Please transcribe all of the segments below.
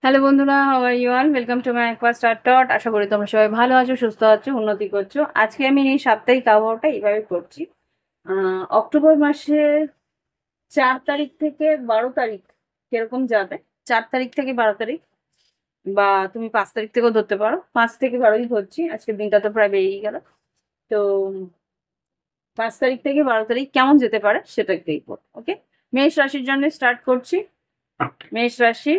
Hello বন্ধুরা, how are you all? Welcome to my aqua star dot. আশা করি তোমরা সবাই ভালো আছো, সুস্থ আছো, উন্নতি করছো। আজকে আমি এই সাপ্তাহিক আবহাওয়াটা এইভাবে করছি। অক্টোবর মাসের 4 তারিখ থেকে 12 তারিখ কিরকম যাবে। 4 তারিখ থেকে 12 তারিখ, বা তুমি 5 তারিখ থেকেও ধরতে পারো। 5 থেকে 12ই ধরছি, আজকের দিনটা তো প্রায় বেরিয়ে গেল। তো 5 তারিখ থেকে 12 তারিখ কেমন যেতে পারে সেটা দেখবো। ওকে, মেষ রাশির জন্য স্টার্ট করছি। মেষ রাশি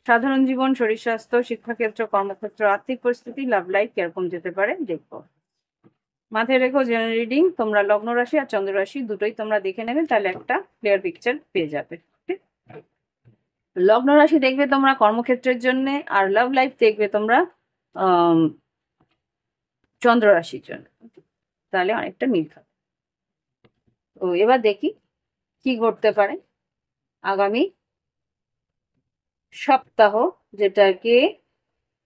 সাধারণ জীবন, শরীর স্বাস্থ্য, শিক্ষাক্ষেত্র, কর্মক্ষেত্র, আর্থিক পরিস্থিতি, লাভ লাইফ কিরকম যেতে পারে দেখবো। মাথায় রেখো, জেনারেল রিডিং তোমরা লগ্ন রাশি আর চন্দ্র রাশি দুটোই তোমরা দেখে নেবে, তাহলে একটা ক্লিয়ার পিকচার পেয়ে যাবে। লগ্ন রাশি দেখবে তোমরা কর্মক্ষেত্রের জন্য, আর লাভ লাইফ দেখবে তোমরা আহ চন্দ্র রাশির জন্য। তাহলে অনেকটা মিল খাবে। তো এবার দেখি কি ঘটতে পারে আগামী সপ্তাহ, যেটাকে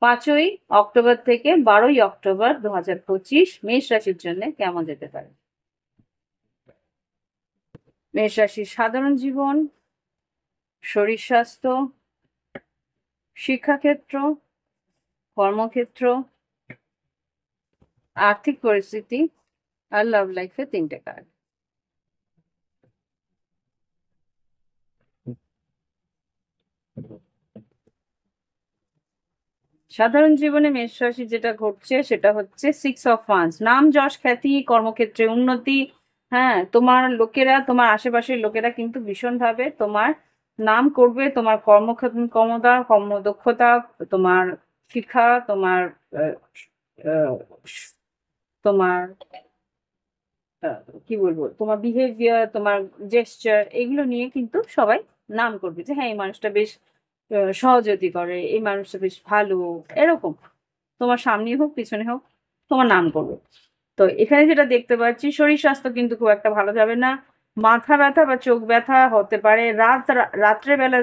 5ই অক্টোবর থেকে 12ই অক্টোবর 2025 মেষ রাশির জন্য কেমন যেতে পারে। মেষ রাশির সাধারণ জীবন, শরীর স্বাস্থ্য, শিক্ষাক্ষেত্র, কর্মক্ষেত্র, আর্থিক পরিস্থিতি আর লাভ লাইফে 3টে কার্ড। সাধারণ জীবনে মেষ রাশি যেটা ঘটছে সেটা হচ্ছে 6 অফ ওয়ান্স। নাম যশ খ্যাতি, কর্মক্ষেত্রে উন্নতি। হ্যাঁ, তোমার লোকেরা, তোমার আশেপাশের লোকেরা কিন্তু ভীষণভাবে তোমার নাম করবে। তোমার কর্মক্ষমতা, কর্মদক্ষতা, তোমার শিক্ষা, তোমার আহ, আহ, তোমার কি বলবো, তোমার বিহেভিয়ার, তোমার জেস্চার, এগুলো নিয়ে কিন্তু সবাই নাম করবে যে হ্যাঁ, এই মানুষটা বেশ সহযোগী করে, এই মানুষটা বেশ ভালো। এরকম তোমার সামনে হোক পিছনে হোক তোমার নাম করবে। তো এখানে যেটা দেখতে পাচ্ছি, শরীর স্বাস্থ্য কিন্তু খুব একটা ভালো যাবে না। মাথা ব্যথা বা চোখ ব্যথা হতে পারে। রাত্রেবেলা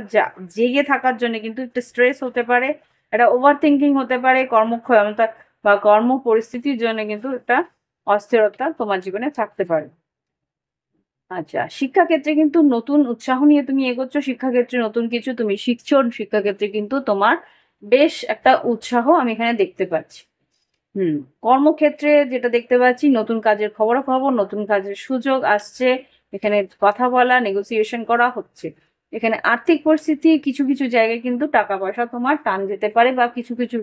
জেগে থাকার জন্য কিন্তু একটা স্ট্রেস হতে পারে, একটা ওভার থিঙ্কিং হতে পারে। কর্মক্ষমতা বা কর্ম পরিস্থিতির জন্য কিন্তু একটা অস্থিরতা তোমার জীবনে থাকতে পারে। আচ্ছা, শিক্ষাক্ষেত্রে কিন্তু নতুন উৎসাহ নিয়ে তুমি এগোচ্ছ, শিক্ষাক্ষেত্রে নতুন কিছু তুমি শিখছো, শিক্ষাক্ষেত্রে কিন্তু তোমার বেশ একটা উৎসাহ আমি এখানে দেখতে পাচ্ছি। হুম। কর্মক্ষেত্রে যেটা দেখতে পাচ্ছি, নতুন কাজের খবরাখবর, নতুন কাজের সুযোগ আসছে। এখানে কথা বলা, নেগোসিয়েশন করা হচ্ছে। এখানে আর্থিক পরিস্থিতি, কিছু কিছু জায়গায় কিন্তু টাকা পয়সা তোমার টান যেতে পারে, বা কিছু কিছু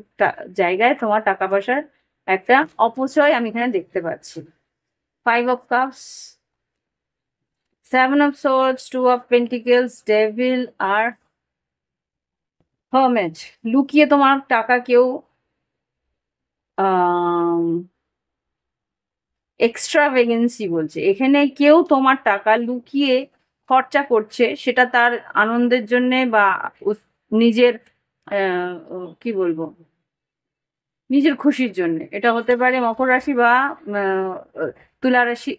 জায়গায় তোমার টাকা পয়সার একটা অপচয় আমি এখানে দেখতে পাচ্ছি। 5 of cups, 7 of swords, 2 of pentacles, devil আর হার্মিট। লুকিয়ে তোমার টাকা কেউ আহ এক্সট্রাভেগেন্সি বলছে এখানে, কেউ তোমার টাকা লুকিয়ে খরচা করছে, সেটা তার আনন্দের জন্য বা নিজের কি বলবো, নিজের খুশির জন্য। এটা হতে পারে মকর রাশি বা তুলা রাশি।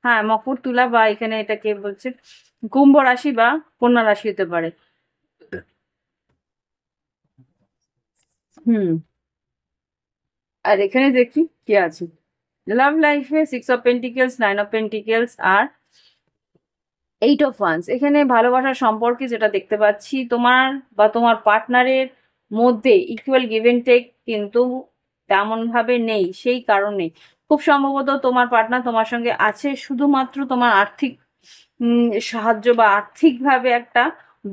হ্যাঁ, মকর, তুলা, বা এখানে এটা কে বলছে, কুম্ভ রাশি বা কন্যা রাশি হতে পারে। হুম। আর এখানে দেখি কি আছে। লাভ লাইফে 6 অফ পেন্টিকেলস, 9 অফ পেন্টিকেলস আর 8 অফ ওয়ান্স। এখানে ভালোবাসার সম্পর্কে যেটা দেখতে পাচ্ছি, তোমার বা তোমার পার্টনারের মধ্যে ইকুয়াল গিভ এন্ড টেক কিন্তু তেমন ভাবে নেই। সেই কারণে খুব সম্ভবত তোমার পার্টনার তোমার সঙ্গে আছে শুধুমাত্র তোমার আর্থিক সাহায্য বা আর্থিকভাবে একটা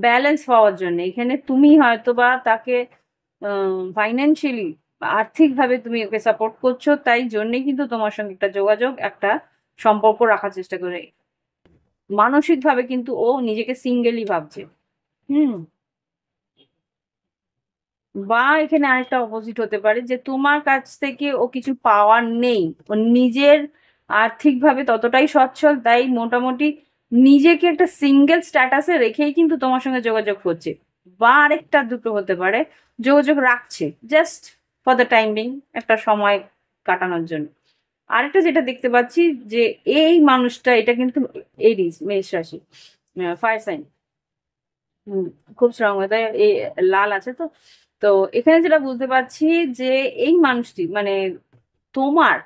ব্যালেন্স পাওয়ার জন্য। এখানে তুমি হয়তো বা তাকে ফাইন্যান্সিয়ালি, আর্থিকভাবে তুমি ওকে সাপোর্ট করছো, তাই জন্যই কিন্তু তোমার সঙ্গে একটা যোগাযোগ, একটা সম্পর্ক রাখার চেষ্টা করে। মানসিকভাবে কিন্তু ও নিজেকে সিঙ্গেলই ভাবছে। হুম। বা এখানে আরেকটা অপোজিট হতে পারে যে তোমার কাছ থেকে ও কিছু পাওয়ার নেই, ও নিজের আর্থিকভাবে ততটাই সচ্ছল, তাই মোটামুটি নিজেকে একটা সিঙ্গেল স্ট্যাটাসে রেখেই কিন্তু তোমার সঙ্গে যোগাযোগ করছে। বা আরেকটা দুটো হতে পারে, যোগাযোগ রাখছে just for the time being, একটা সময় কাটানোর জন্য। আরেকটা যেটা দেখতে পাচ্ছি, যে এই মানুষটা, এটা কিন্তু এরিস, মেষ রাশি, ফায়ার সাইন। হুম। খুব স্ট্রং হয়, তাই এই লাল আছে তো। তো এখানে যেটা বুঝতে পারছি, যে এই মানুষটি মানে তোমার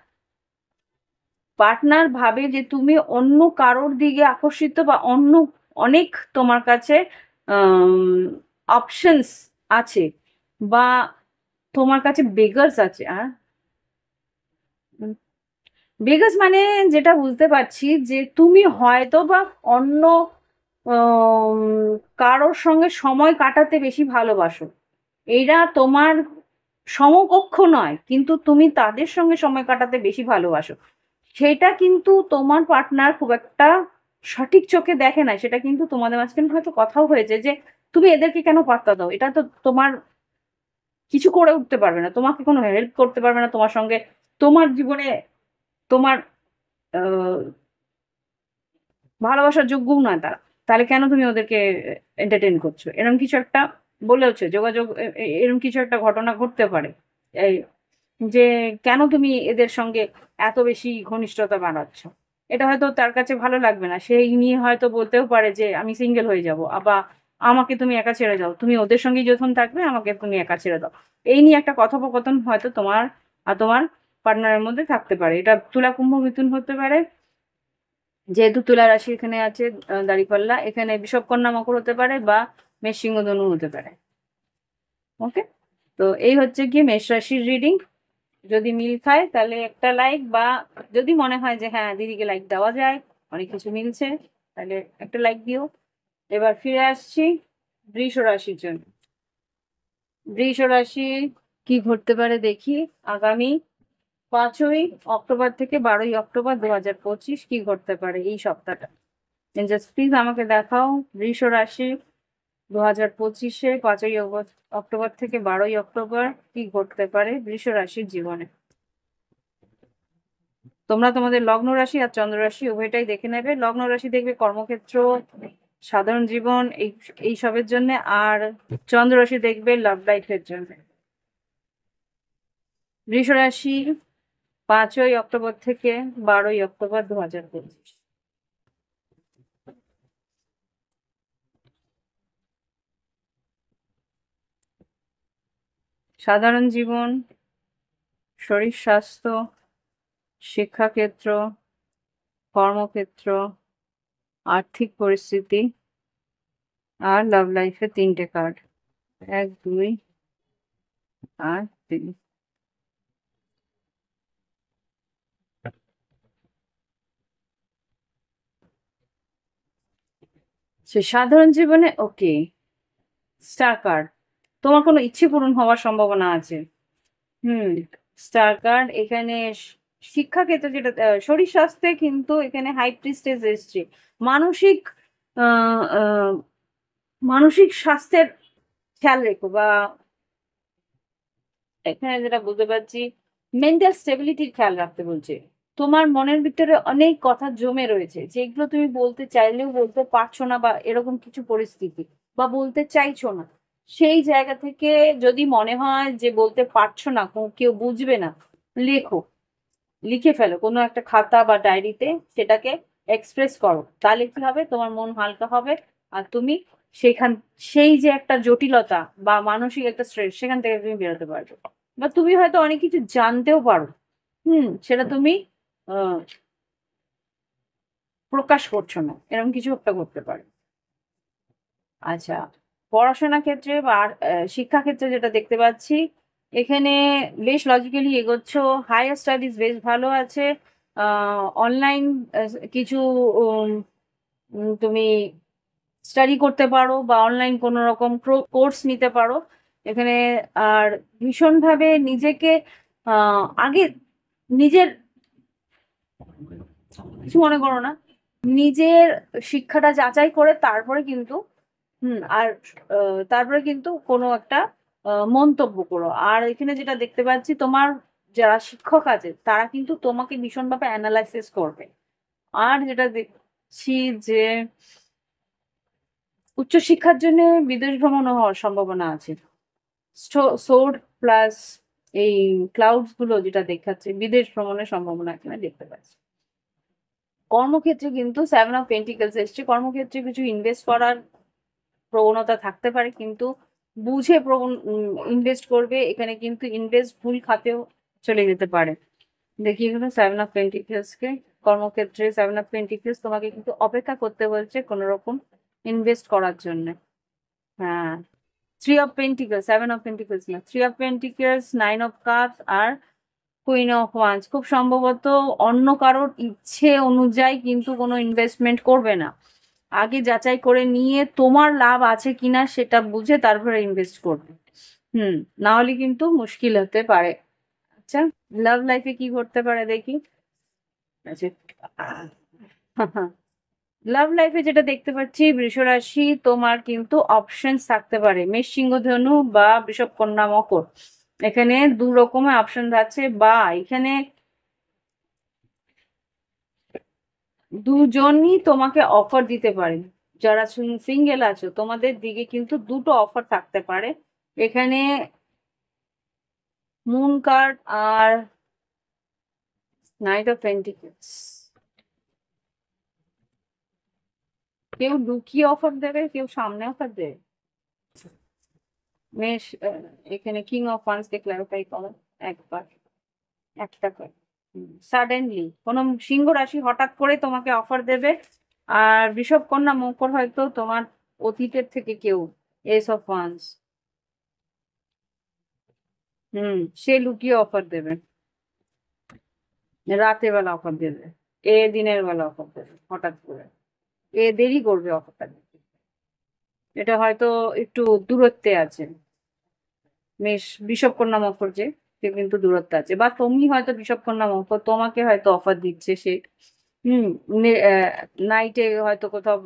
পার্টনার ভাবে যে তুমি অন্য কারোর দিকে আকর্ষিত, বা অনেক তোমার কাছে অপশনস আছে। বা তোমার কাছে বেগার্স আছে। আর বেগার্স মানে যেটা বুঝতে পারছি যে তুমি হয়তো বা অন্য উম, কারোর সঙ্গে সময় কাটাতে বেশি ভালোবাসো। এরা তোমার সমকক্ষ নয়, কিন্তু তুমি তাদের সঙ্গে সময় কাটাতে বেশি ভালোবাসো। সেটা কিন্তু তোমার পার্টনার খুব একটা সঠিক চোখে দেখে না। সেটা কিন্তু তোমাদের মাঝখানে হয়তো কথাও হয়েছে যে তুমি এদেরকে কেন পাত্তা দাও, এটা তো তোমার কিছু করে উঠতে পারবে না, তোমাকে কোনো হেল্প করতে পারবে না, তোমার সঙ্গে তোমার জীবনে তোমার আহ, ভালোবাসার যোগ্যও নয় তারা। তাহলে কেন তুমি ওদেরকে এন্টারটেইন করছো? এরকম কিছু একটা বলেওছে যোগাযোগ, এরকম কিছু একটা ঘটনা ঘটতে পারে এই, যে কেন তুমি এদের সঙ্গে এত বেশি ঘনিষ্ঠতা বাড়াচ্ছ। এটা হয়তো তার কাছে ভালো লাগবে না, সেই নিয়ে হয়তো বলতেও পারে যে আমি সিঙ্গেল হয়ে যাব, আবার আমাকে তুমি একা ছেড়ে দাও, তুমি ওদের সঙ্গেই যখন থাকবে আমাকে তুমি একা ছেড়ে দাও। এই নিয়ে একটা কথোপকথন হয়তো তোমার আর তোমার পার্টনারের মধ্যে থাকতে পারে। এটা তুলা কুম্ভ মিথুন হতে পারে, যেহেতু তুলা রাশি এখানে আছে, দাঁড়িপাল্লা এখানে বিষবকন্যা মকর হতে পারে, বা মেষ সিংহ ধনু হতে পারে। ওকে, তো এই হচ্ছে কি মেষ রাশির রিডিং। যদি মিল খায় তাহলে একটা লাইক, বা যদি মনে হয় যে হ্যাঁ দিদিকে লাইক দেওয়া যায়, অনেক কিছু মিলছে, তাহলে একটা লাইক দিও। এবার ফিরে আসছি বৃষ রাশির জন্য। বৃষ রাশি কি ঘটতে পারে দেখি আগামী 5ই অক্টোবর থেকে 12ই অক্টোবর 2025 কি ঘটতে পারে এই সপ্তাহটা। জাস্ট প্লিজ আমাকে দেখাও বৃষ রাশি 2025-এ 5ই অক্টোবর থেকে 12ই অক্টোবর কি ঘটতে পারে বৃষ রাশির জীবনে। তোমরা তোমাদের লগ্ন রাশি আর চন্দ্র রাশি উভয়টাই দেখে নেবে। লগ্ন রাশি দেখবে কর্মক্ষেত্র, সাধারণ জীবন, এই সবের জন্য। আর চন্দ্র রাশি দেখবে লাভ লাইফের জন্য। বৃষ রাশি 5ই অক্টোবর থেকে 12ই অক্টোবর 2025। সাধারণ জীবন, শরীর স্বাস্থ্য, শিক্ষাক্ষেত্র, কর্মক্ষেত্র, আর্থিক পরিস্থিতি, আর লাভ লাইফের 3টে কার্ড, 1 2 আর 3। সে সাধারণ জীবনে ওকে, স্টার কার্ড, তোমার কোনো ইচ্ছে পূরণ হওয়ার সম্ভাবনা আছে। হুম, স্টার কার্ড এখানে শিক্ষাক্ষেত্রে যেটা শরীর স্বাস্থ্যে কিন্তু এখানে হাই প্রিস্টেজ এসছে। মানসিক আহ আহ, মানসিক স্বাস্থ্যের খেয়াল রেখো, বা এখানে যেটা বুঝতে পারছি মেন্টাল স্টেবিলিটির খেয়াল রাখতে বলছে। তোমার মনের ভিতরে অনেক কথা জমে রয়েছে যেগুলো তুমি বলতে চাইলেও বলতে পারছো না, বা এরকম কিছু পরিস্থিতি, বা বলতে চাইছো না। সেই জায়গা থেকে যদি মনে হয় যে বলতে পারছো না, কেউ বুঝবে না, লেখো, লিখে ফেলো কোনো একটা খাতা বা ডায়েরিতে, সেটাকে এক্সপ্রেস করো। তাহলে কি হবে, তোমার মন হালকা হবে। আর তুমি সেখান সেই যে একটা জটিলতা বা মানসিক একটা স্ট্রেস, সেখান থেকে তুমি বেরোতে পারবে। বা তুমি হয়তো অনেক কিছু জানতেও পারো, সেটা তুমি আহ প্রকাশ করছো না, এরকম কিছু একটা করতে পারে। আচ্ছা, পড়াশোনা ক্ষেত্রে বা শিক্ষা ক্ষেত্রে যেটা দেখতে পাচ্ছি, এখানে বেশ লজিক্যালি এগোচ্ছ। হায়ার স্টাডিজ বেশ ভালো আছে। অনলাইন কিছু উম, তুমি স্টাডি করতে পারো, বা অনলাইন কোনো রকম কোর্স নিতে পারো এখানে। আর ভীষণভাবে নিজেকে আগে নিজের কিছু মনে করো না, নিজের শিক্ষাটা যাচাই করে তারপরে কিন্তু আর তারপরে কিন্তু কোনো একটা মন্তব্য করো। আর এখানে যেটা দেখতে পাচ্ছি, তোমার যারা শিক্ষক আছে তারা কিন্তু তোমাকে ভীষণভাবে অ্যানালাইসিস করবে। আর যেটা দেখছি যে উচ্চশিক্ষার জন্য বিদেশ ভ্রমণ হওয়ার সম্ভাবনা আছে। সোর্ড প্লাস এই ক্লাউডস গুলো যেটা দেখাচ্ছে, বিদেশ ভ্রমণের সম্ভাবনা এখানে দেখতে পাচ্ছি। কর্মক্ষেত্রে কিন্তু 7 অফ পেন্টিকেলস এসছে। কর্মক্ষেত্রে কিছু ইনভেস্ট করার প্রবণতা থাকতে পারে, কিন্তু বুঝে ইনভেস্ট করবে। এখানে কিন্তু ইনভেস্ট ভুল খাতেও চলে যেতে পারে। দেখি এখানে 7 অফ পেন্টিকেলস কে, কর্মক্ষেত্রে 7 অফ পেন্টিকেলস তোমাকে কিন্তু অপেক্ষা করতে বলছে কোনো রকম ইনভেস্ট করার জন্য। হ্যাঁ, 3 অফ পেন্টিকলস, 7 অফ পেন্টিকলস না, 3 অফ পেন্টিকলস, 9 অফ কাপস আর কুইন অফ ওয়ান্স। খুব সম্ভবত অন্য কারোর ইচ্ছে অনুযায়ী কিন্তু কোনো ইনভেস্টমেন্ট করবে না, আগে যাচাই করে নিয়ে তোমার লাভ আছে কিনা সেটা বুঝে তারপরে ইনভেস্ট করবে। না হলে কিন্তু মুশকিল হতে পারে। আচ্ছা, লাভ লাইফে কি ঘটতে পারে দেখি। আচ্ছা, লাভ লাইফে যেটা দেখতে পাচ্ছি, বৃষরাশি তোমার কিন্তু অপশনস থাকতে পারে, মেষ, সিংহ, ধনু বা বৃষভ, কন্যা, মকর। এখানে দু রকমের অপশন আছে, বা এখানে দুজনই তোমাকে অফার দিতে পারে। যারা সিঙ্গেল আছো তোমাদের দিকে কিন্তু দুটো অফার থাকতে পারে এখানে, মুন কার্ড আর 9 অফ পেন্টিকলস। কেউ লুকিয়ে অফার দেবে, কেউ সামনে অফার দেবে। মেষ, এখানে king of wands K clarify করো একবার, একটা করে। সাডেনলি কোনো সিংহ রাশি হঠাৎ করে তোমাকে অফার দেবে, আর বৃষভ, কন্যা, মকর হয়তো তোমার অতীতের থেকে কেউ, এস অফ ওয়ান্স। সে লুকিয়ে অফার দেবে, রাতের বেলা অফার দেবে, এ দিনের বেলা অফার দেবে হঠাৎ করে, এ দেরি করবে অফারটা দিতে। এটা হয়তো একটু দূরত্বে আছে, মেষ, বৃষভ, কন্যা, মকর যে, সে কিন্তু দূরত্বে আছে, বা তুমি হয়তো বৃষভ, কন্যা, মকর, তোমাকে হয়তো অফার দিচ্ছে সে। হুম নাইটে হয়তো কোথাও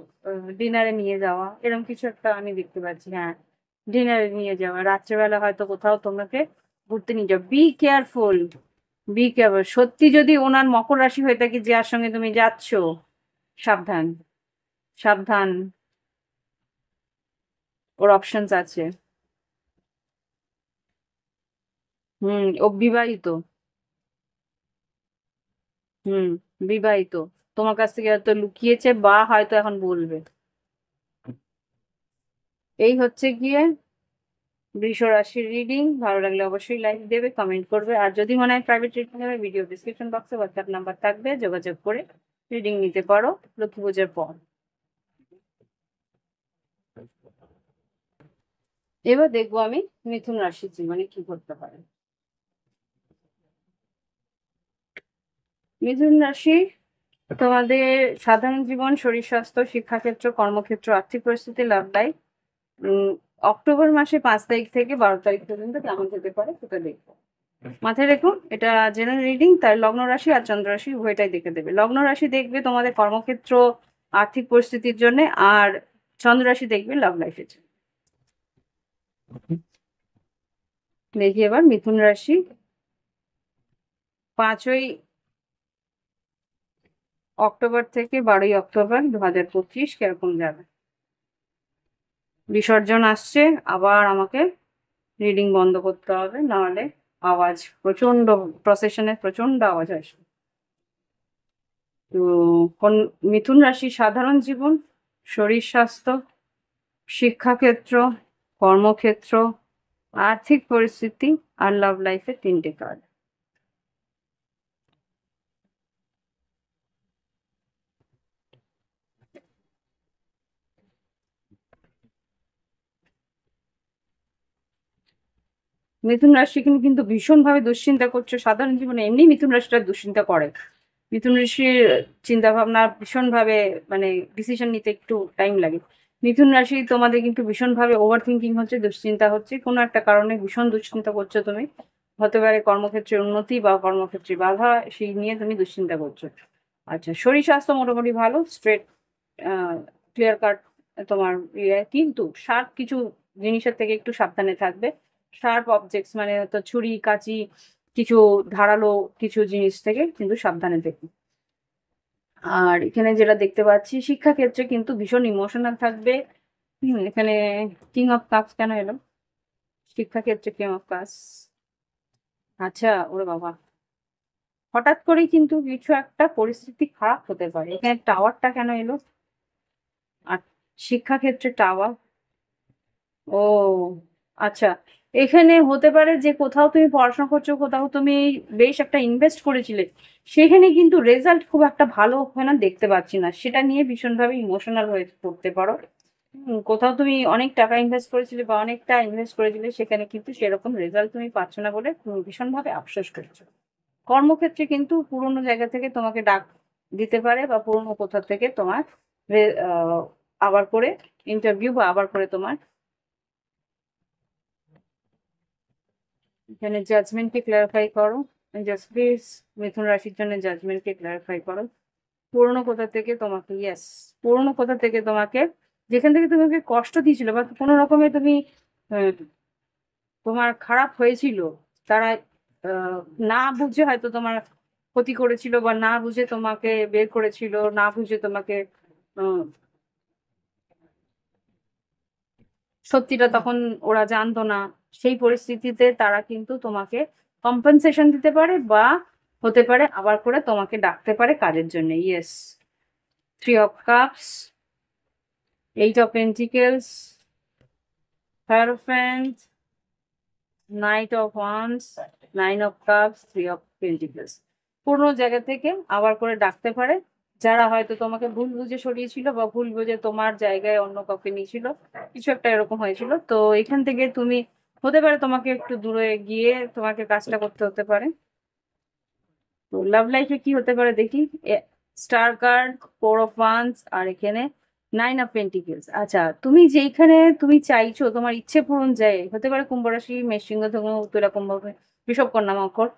ডিনারে নিয়ে যাওয়া, এরকম কিছু একটা আমি দেখতে পাচ্ছি। হ্যাঁ, ডিনারে নিয়ে যাওয়া, রাত্রেবেলা হয়তো কোথাও তোমাকে ঘুরতে নিয়ে যাও। Be careful, be careful. সত্যি যদি ওনার মকর রাশি হয়ে থাকে যার সঙ্গে তুমি যাচ্ছ, সাবধান, সাবধান, ওর অপশনস আছে। ও বিবাহিত। হুম বিবাহিত, তোমার কাছ থেকে হয়তো লুকিয়েছে বা হয়তো এখন বলবে। এই হচ্ছে গিয়ে বৃষ রাশির রিডিং। ভালো লাগলে অবশ্যই লাইক দেবে, কমেন্ট করবে, আর যদি মনে হয় প্রাইভেট রিডিং হবে, ভিডিও ডিসক্রিপশন বক্সে হোয়াটসঅ্যাপ নাম্বার থাকবে, যোগাযোগ করে রিডিং নিতে পারো লক্ষ্মী পুজোর পর। এবার দেখবো আমি মিথুন রাশির জীবনে কি করতে পারে। মিথুন রাশি তোমাদের সাধারণ জীবন, শরীর স্বাস্থ্য, শিক্ষাক্ষেত্র, কর্মক্ষেত্র, আর্থিক পরিস্থিতি, লাভ লাইফ অক্টোবর মাসে 5 তারিখ থেকে 12 তারিখ পর্যন্ত কেমন যেতে পারে সেটা দেখবো। মাথায় রেখো, এটা জেনারেল রিডিং, তাই লগ্ন রাশি আর চন্দ্র রাশি উভয়টাই দেখে দেবে। লগ্ন রাশি দেখবে তোমাদের কর্মক্ষেত্র, আর্থিক পরিস্থিতির জন্য, আর চন্দ্র রাশি দেখবে লাভ লাইফের জন্য। দেখি এবার মিথুন রাশি 5ই অক্টোবর থেকে 12ই অক্টোবর 2025 কিরকম যাবে। বিসর্জন আসছে, আবার আমাকে রিডিং বন্ধ করতে হবে, নাহলে আওয়াজ প্রচন্ড, প্রসেশনের প্রচন্ড আওয়াজ আসবে। তো কোন মিথুন রাশি সাধারণ জীবন, শরীর স্বাস্থ্য, শিক্ষাক্ষেত্র, কর্মক্ষেত্র, আর্থিক পরিস্থিতি আর লাভ লাইফের 3টে কার্ড। মিথুন রাশি কিন্তু ভীষণভাবে দুশ্চিন্তা করছো সাধারণ জীবনে, এমনি মিথুন রাশিটা দুশ্চিন্তা করে। মিথুন রাশির চিন্তা ভাবনা ভীষণভাবে, মানে ডিসিশন নিতে একটু টাইম লাগে। মিথুন রাশি তোমাদের কিন্তু ভীষণভাবে ওভার থিঙ্কিং হচ্ছে, দুশ্চিন্তা হচ্ছে, কোনো একটা কারণে ভীষণ দুশ্চিন্তা করছো তুমি। হতে পারে কর্মক্ষেত্রে উন্নতি বা কর্মক্ষেত্রে বাধা, সেই নিয়ে তুমি দুশ্চিন্তা করছো। আচ্ছা, শরীর স্বাস্থ্য মোটামুটি ভালো, স্ট্রেট, ক্লিয়ার কাট তোমার ইয়ে, কিন্তু শার্প কিছু জিনিসের থেকে একটু সাবধানে থাকবে। শার্প অবজেক্টস মানে তো ছুরি, কাঁচি, কিছু ধারালো কিছু জিনিস থেকে কিন্তু সাবধানে দেখবে। আর এখানে যেটা দেখতে পাচ্ছি, শিক্ষাক্ষেত্রে কিন্তু ভীষণ ইমোশনাল থাকবে। এখানে কিং অফ কাপস কেন এলো শিক্ষাক্ষেত্রে? কিং অফ কাপস, আচ্ছা, ওরে বাবা, হঠাৎ করেই কিন্তু কিছু একটা পরিস্থিতি খারাপ হতে পারে। এখানে টাওয়ারটা কেন এলো? আর শিক্ষাক্ষেত্রে টাওয়ার, ও আচ্ছা, এখানে হতে পারে যে কোথাও তুমি পড়াশোনা করছো, কোথাও তুমি বেশ একটা ইনভেস্ট করেছিলে, সেখানে কিন্তু রেজাল্ট খুব একটা ভালো হয় না, দেখতে পাচ্ছি না, সেটা নিয়ে ভীষণভাবে ইমোশনাল হয়ে পড়তে পারো। কোথাও তুমি অনেক টাকা ইনভেস্ট করেছিলে বা অনেকটা ইনভেস্ট করেছিলে, সেখানে কিন্তু সেরকম রেজাল্ট তুমি পাচ্ছ না বলে তুমি ভীষণভাবে আফসোস করছো। কর্মক্ষেত্রে কিন্তু পুরোনো জায়গা থেকে তোমাকে ডাক দিতে পারে, বা পুরোনো কোথা থেকে তোমার আবার করে ইন্টারভিউ বা আবার করে তোমার এখানে জাজমেন্টকে ক্লারিফাই করো। জাস্ট প্লিজ মিথুন রাশির জন্য জাজমেন্টকে ক্লারিফাই করো। পুরোনো কোথা থেকে তোমাকে, ইয়েস, পুরোনো কোথা থেকে তোমাকে, যেখান থেকে তোমাকে কষ্ট দিয়েছিল বা কোনো রকমে তুমি আহ, তোমার খারাপ হয়েছিল, তারা আহ, না বুঝে হয়তো তোমার ক্ষতি করেছিল, বা না বুঝে তোমাকে বের করেছিল, না বুঝে তোমাকে আহ, সত্যিটা তখন ওরা জানতো না। সেই পরিস্থিতিতে তারা কিন্তু তোমাকে কম্পেনসেশন দিতে পারে, বা হতে পারে আবার করে তোমাকে ডাকতে পারে কাজের জন্য। Yes, 3 of Cups, 8 of Pentacles, Hierophant, Knight of Wands, 9 of Cups, 3 of Pentacles। পুরোনো জায়গা থেকে আবার করে ডাকতে পারে, যারা হয়তো তোমাকে ভুল বুঝে সরিয়েছিল বা ভুল বুঝে তোমার জায়গায় অন্য কাউকে নিয়েছিল, কিছু একটা এরকম হয়েছিল। তো এখান থেকে তুমি, হতে পারে তোমাকে একটু দূরে গিয়ে তোমাকে কাজটা করতে হতে পারে। তো লাভ লাইফে কি হতে পারে দেখি। স্টার কার্ড, 4 of Wands, আর এখানে 9 of Pentacles। আচ্ছা, তুমি যেইখানে তুমি চাইছো তোমার ইচ্ছে পূরণ যায়, হতে পারে কুম্ভ রাশি, মেষ, সিংহ, ধনু, তুলা, কুম্ভ, বৃষভ, কন্যা, মকর,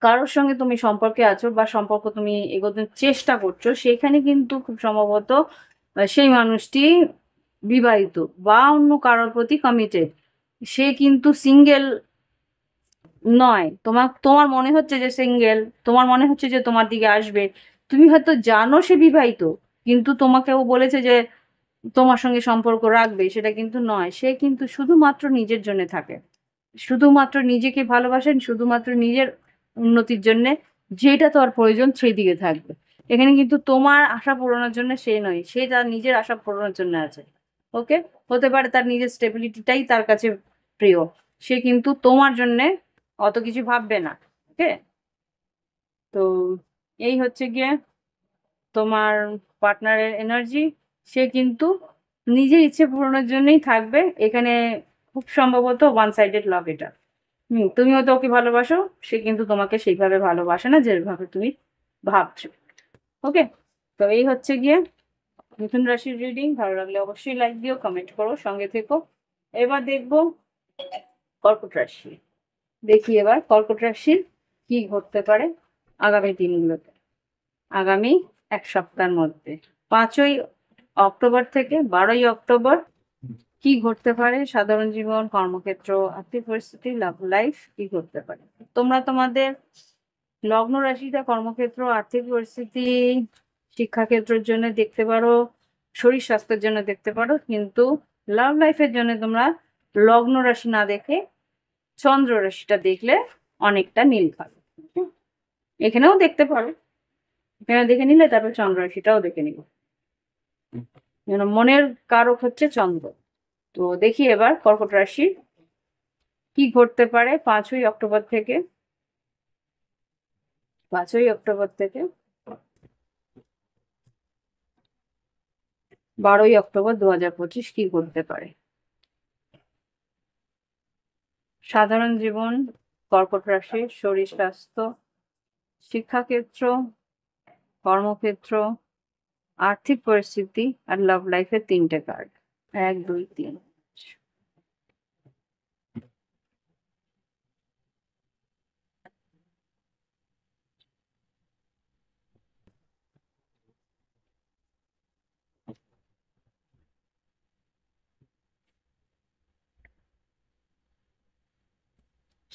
কারোর সঙ্গে তুমি সম্পর্কে আছো বা সম্পর্ক তুমি এগোতে চেষ্টা করছো, সেখানে কিন্তু খুব সম্ভবত সেই মানুষটি বিবাহিত বা অন্য কারোর প্রতি কমিটেড। সে কিন্তু সিঙ্গেল নয়, তোমার তোমার মনে হচ্ছে যে সিঙ্গেল, তোমার মনে হচ্ছে যে তোমার দিকে আসবে, তুমি হয়তো জানো সে বিবাহিত, কিন্তু তোমাকেও বলেছে যে তোমার সঙ্গে সম্পর্ক রাখবে, সেটা কিন্তু নয়। সে কিন্তু শুধুমাত্র নিজের জন্য থাকে, শুধুমাত্র নিজেকে ভালোবাসেন, শুধুমাত্র নিজের উন্নতির জন্য, যেটা তোমার প্রয়োজন সেই দিকে থাকবে। এখানে কিন্তু তোমার আশা পূরণের জন্য সে নয়, সে তার নিজের আশা পূরণের জন্য আছে। ওকে, হতে পারে তার নিজের স্টেবিলিটিটাই তার কাছে প্রিয়, সে কিন্তু তোমার জন্য অত কিছু ভাববে না। ওকে, তো এই হচ্ছে গিয়ে তোমার পার্টনারের এনার্জি। সে কিন্তু নিজের ইচ্ছে পূরণের জন্যই থাকবে এখানে। খুব সম্ভবত ওয়ান সাইডেড লাভ এটা। তুমি হয়তো ওকে ভালোবাসো, সে কিন্তু তোমাকে সেইভাবে ভালোবাসে না যেভাবে তুমি ভাবছো। ওকে, তো এই হচ্ছে গিয়ে মিথুন রাশির রিডিং। ভালো লাগলে অবশ্যই লাইক দিও, কমেন্ট করো, সঙ্গে থেকো। এবার দেখবো কর্কট রাশি। দেখি এবার কর্কট রাশির কি ঘটতে পারে আগামী দিনগুলোতে, আগামী 1 সপ্তাহের মধ্যে, 5ই অক্টোবর থেকে 12ই অক্টোবর। কি ঘটতে পারে সাধারণ জীবন, কর্মক্ষেত্র, আর্থিক পরিস্থিতি, লাভ লাইফ, কি ঘটতে পারে। তোমরা তোমাদের লগ্ন রাশিটা কর্মক্ষেত্র, আর্থিক পরিস্থিতি, শিক্ষাক্ষেত্রের জন্য দেখতে পারো, শরীর স্বাস্থ্যের জন্য দেখতে পারো, কিন্তু লাভ লাইফের জন্য তোমরা লগ্ন রাশি না দেখে চন্দ্র রাশিটা দেখলে অনেকটা নীল পাবে। এখানেও দেখতে পারো, এখানে দেখে নিলে তারপর চন্দ্র রাশিটাও দেখে নিবে। মনের কারক হচ্ছে চন্দ্র। তো দেখি এবার কর্কট রাশি কি ঘটতে পারে 5ই অক্টোবর থেকে, 5ই অক্টোবর থেকে 12ই অক্টোবর 2025 কি ঘটতে পারে। সাধারণ জীবন, কর্কট রাশি, শরীর স্বাস্থ্য, শিক্ষাক্ষেত্র, কর্মক্ষেত্র, আর্থিক পরিস্থিতি, আর লাভ লাইফের 3টে কার্ড, 1, 2, 3।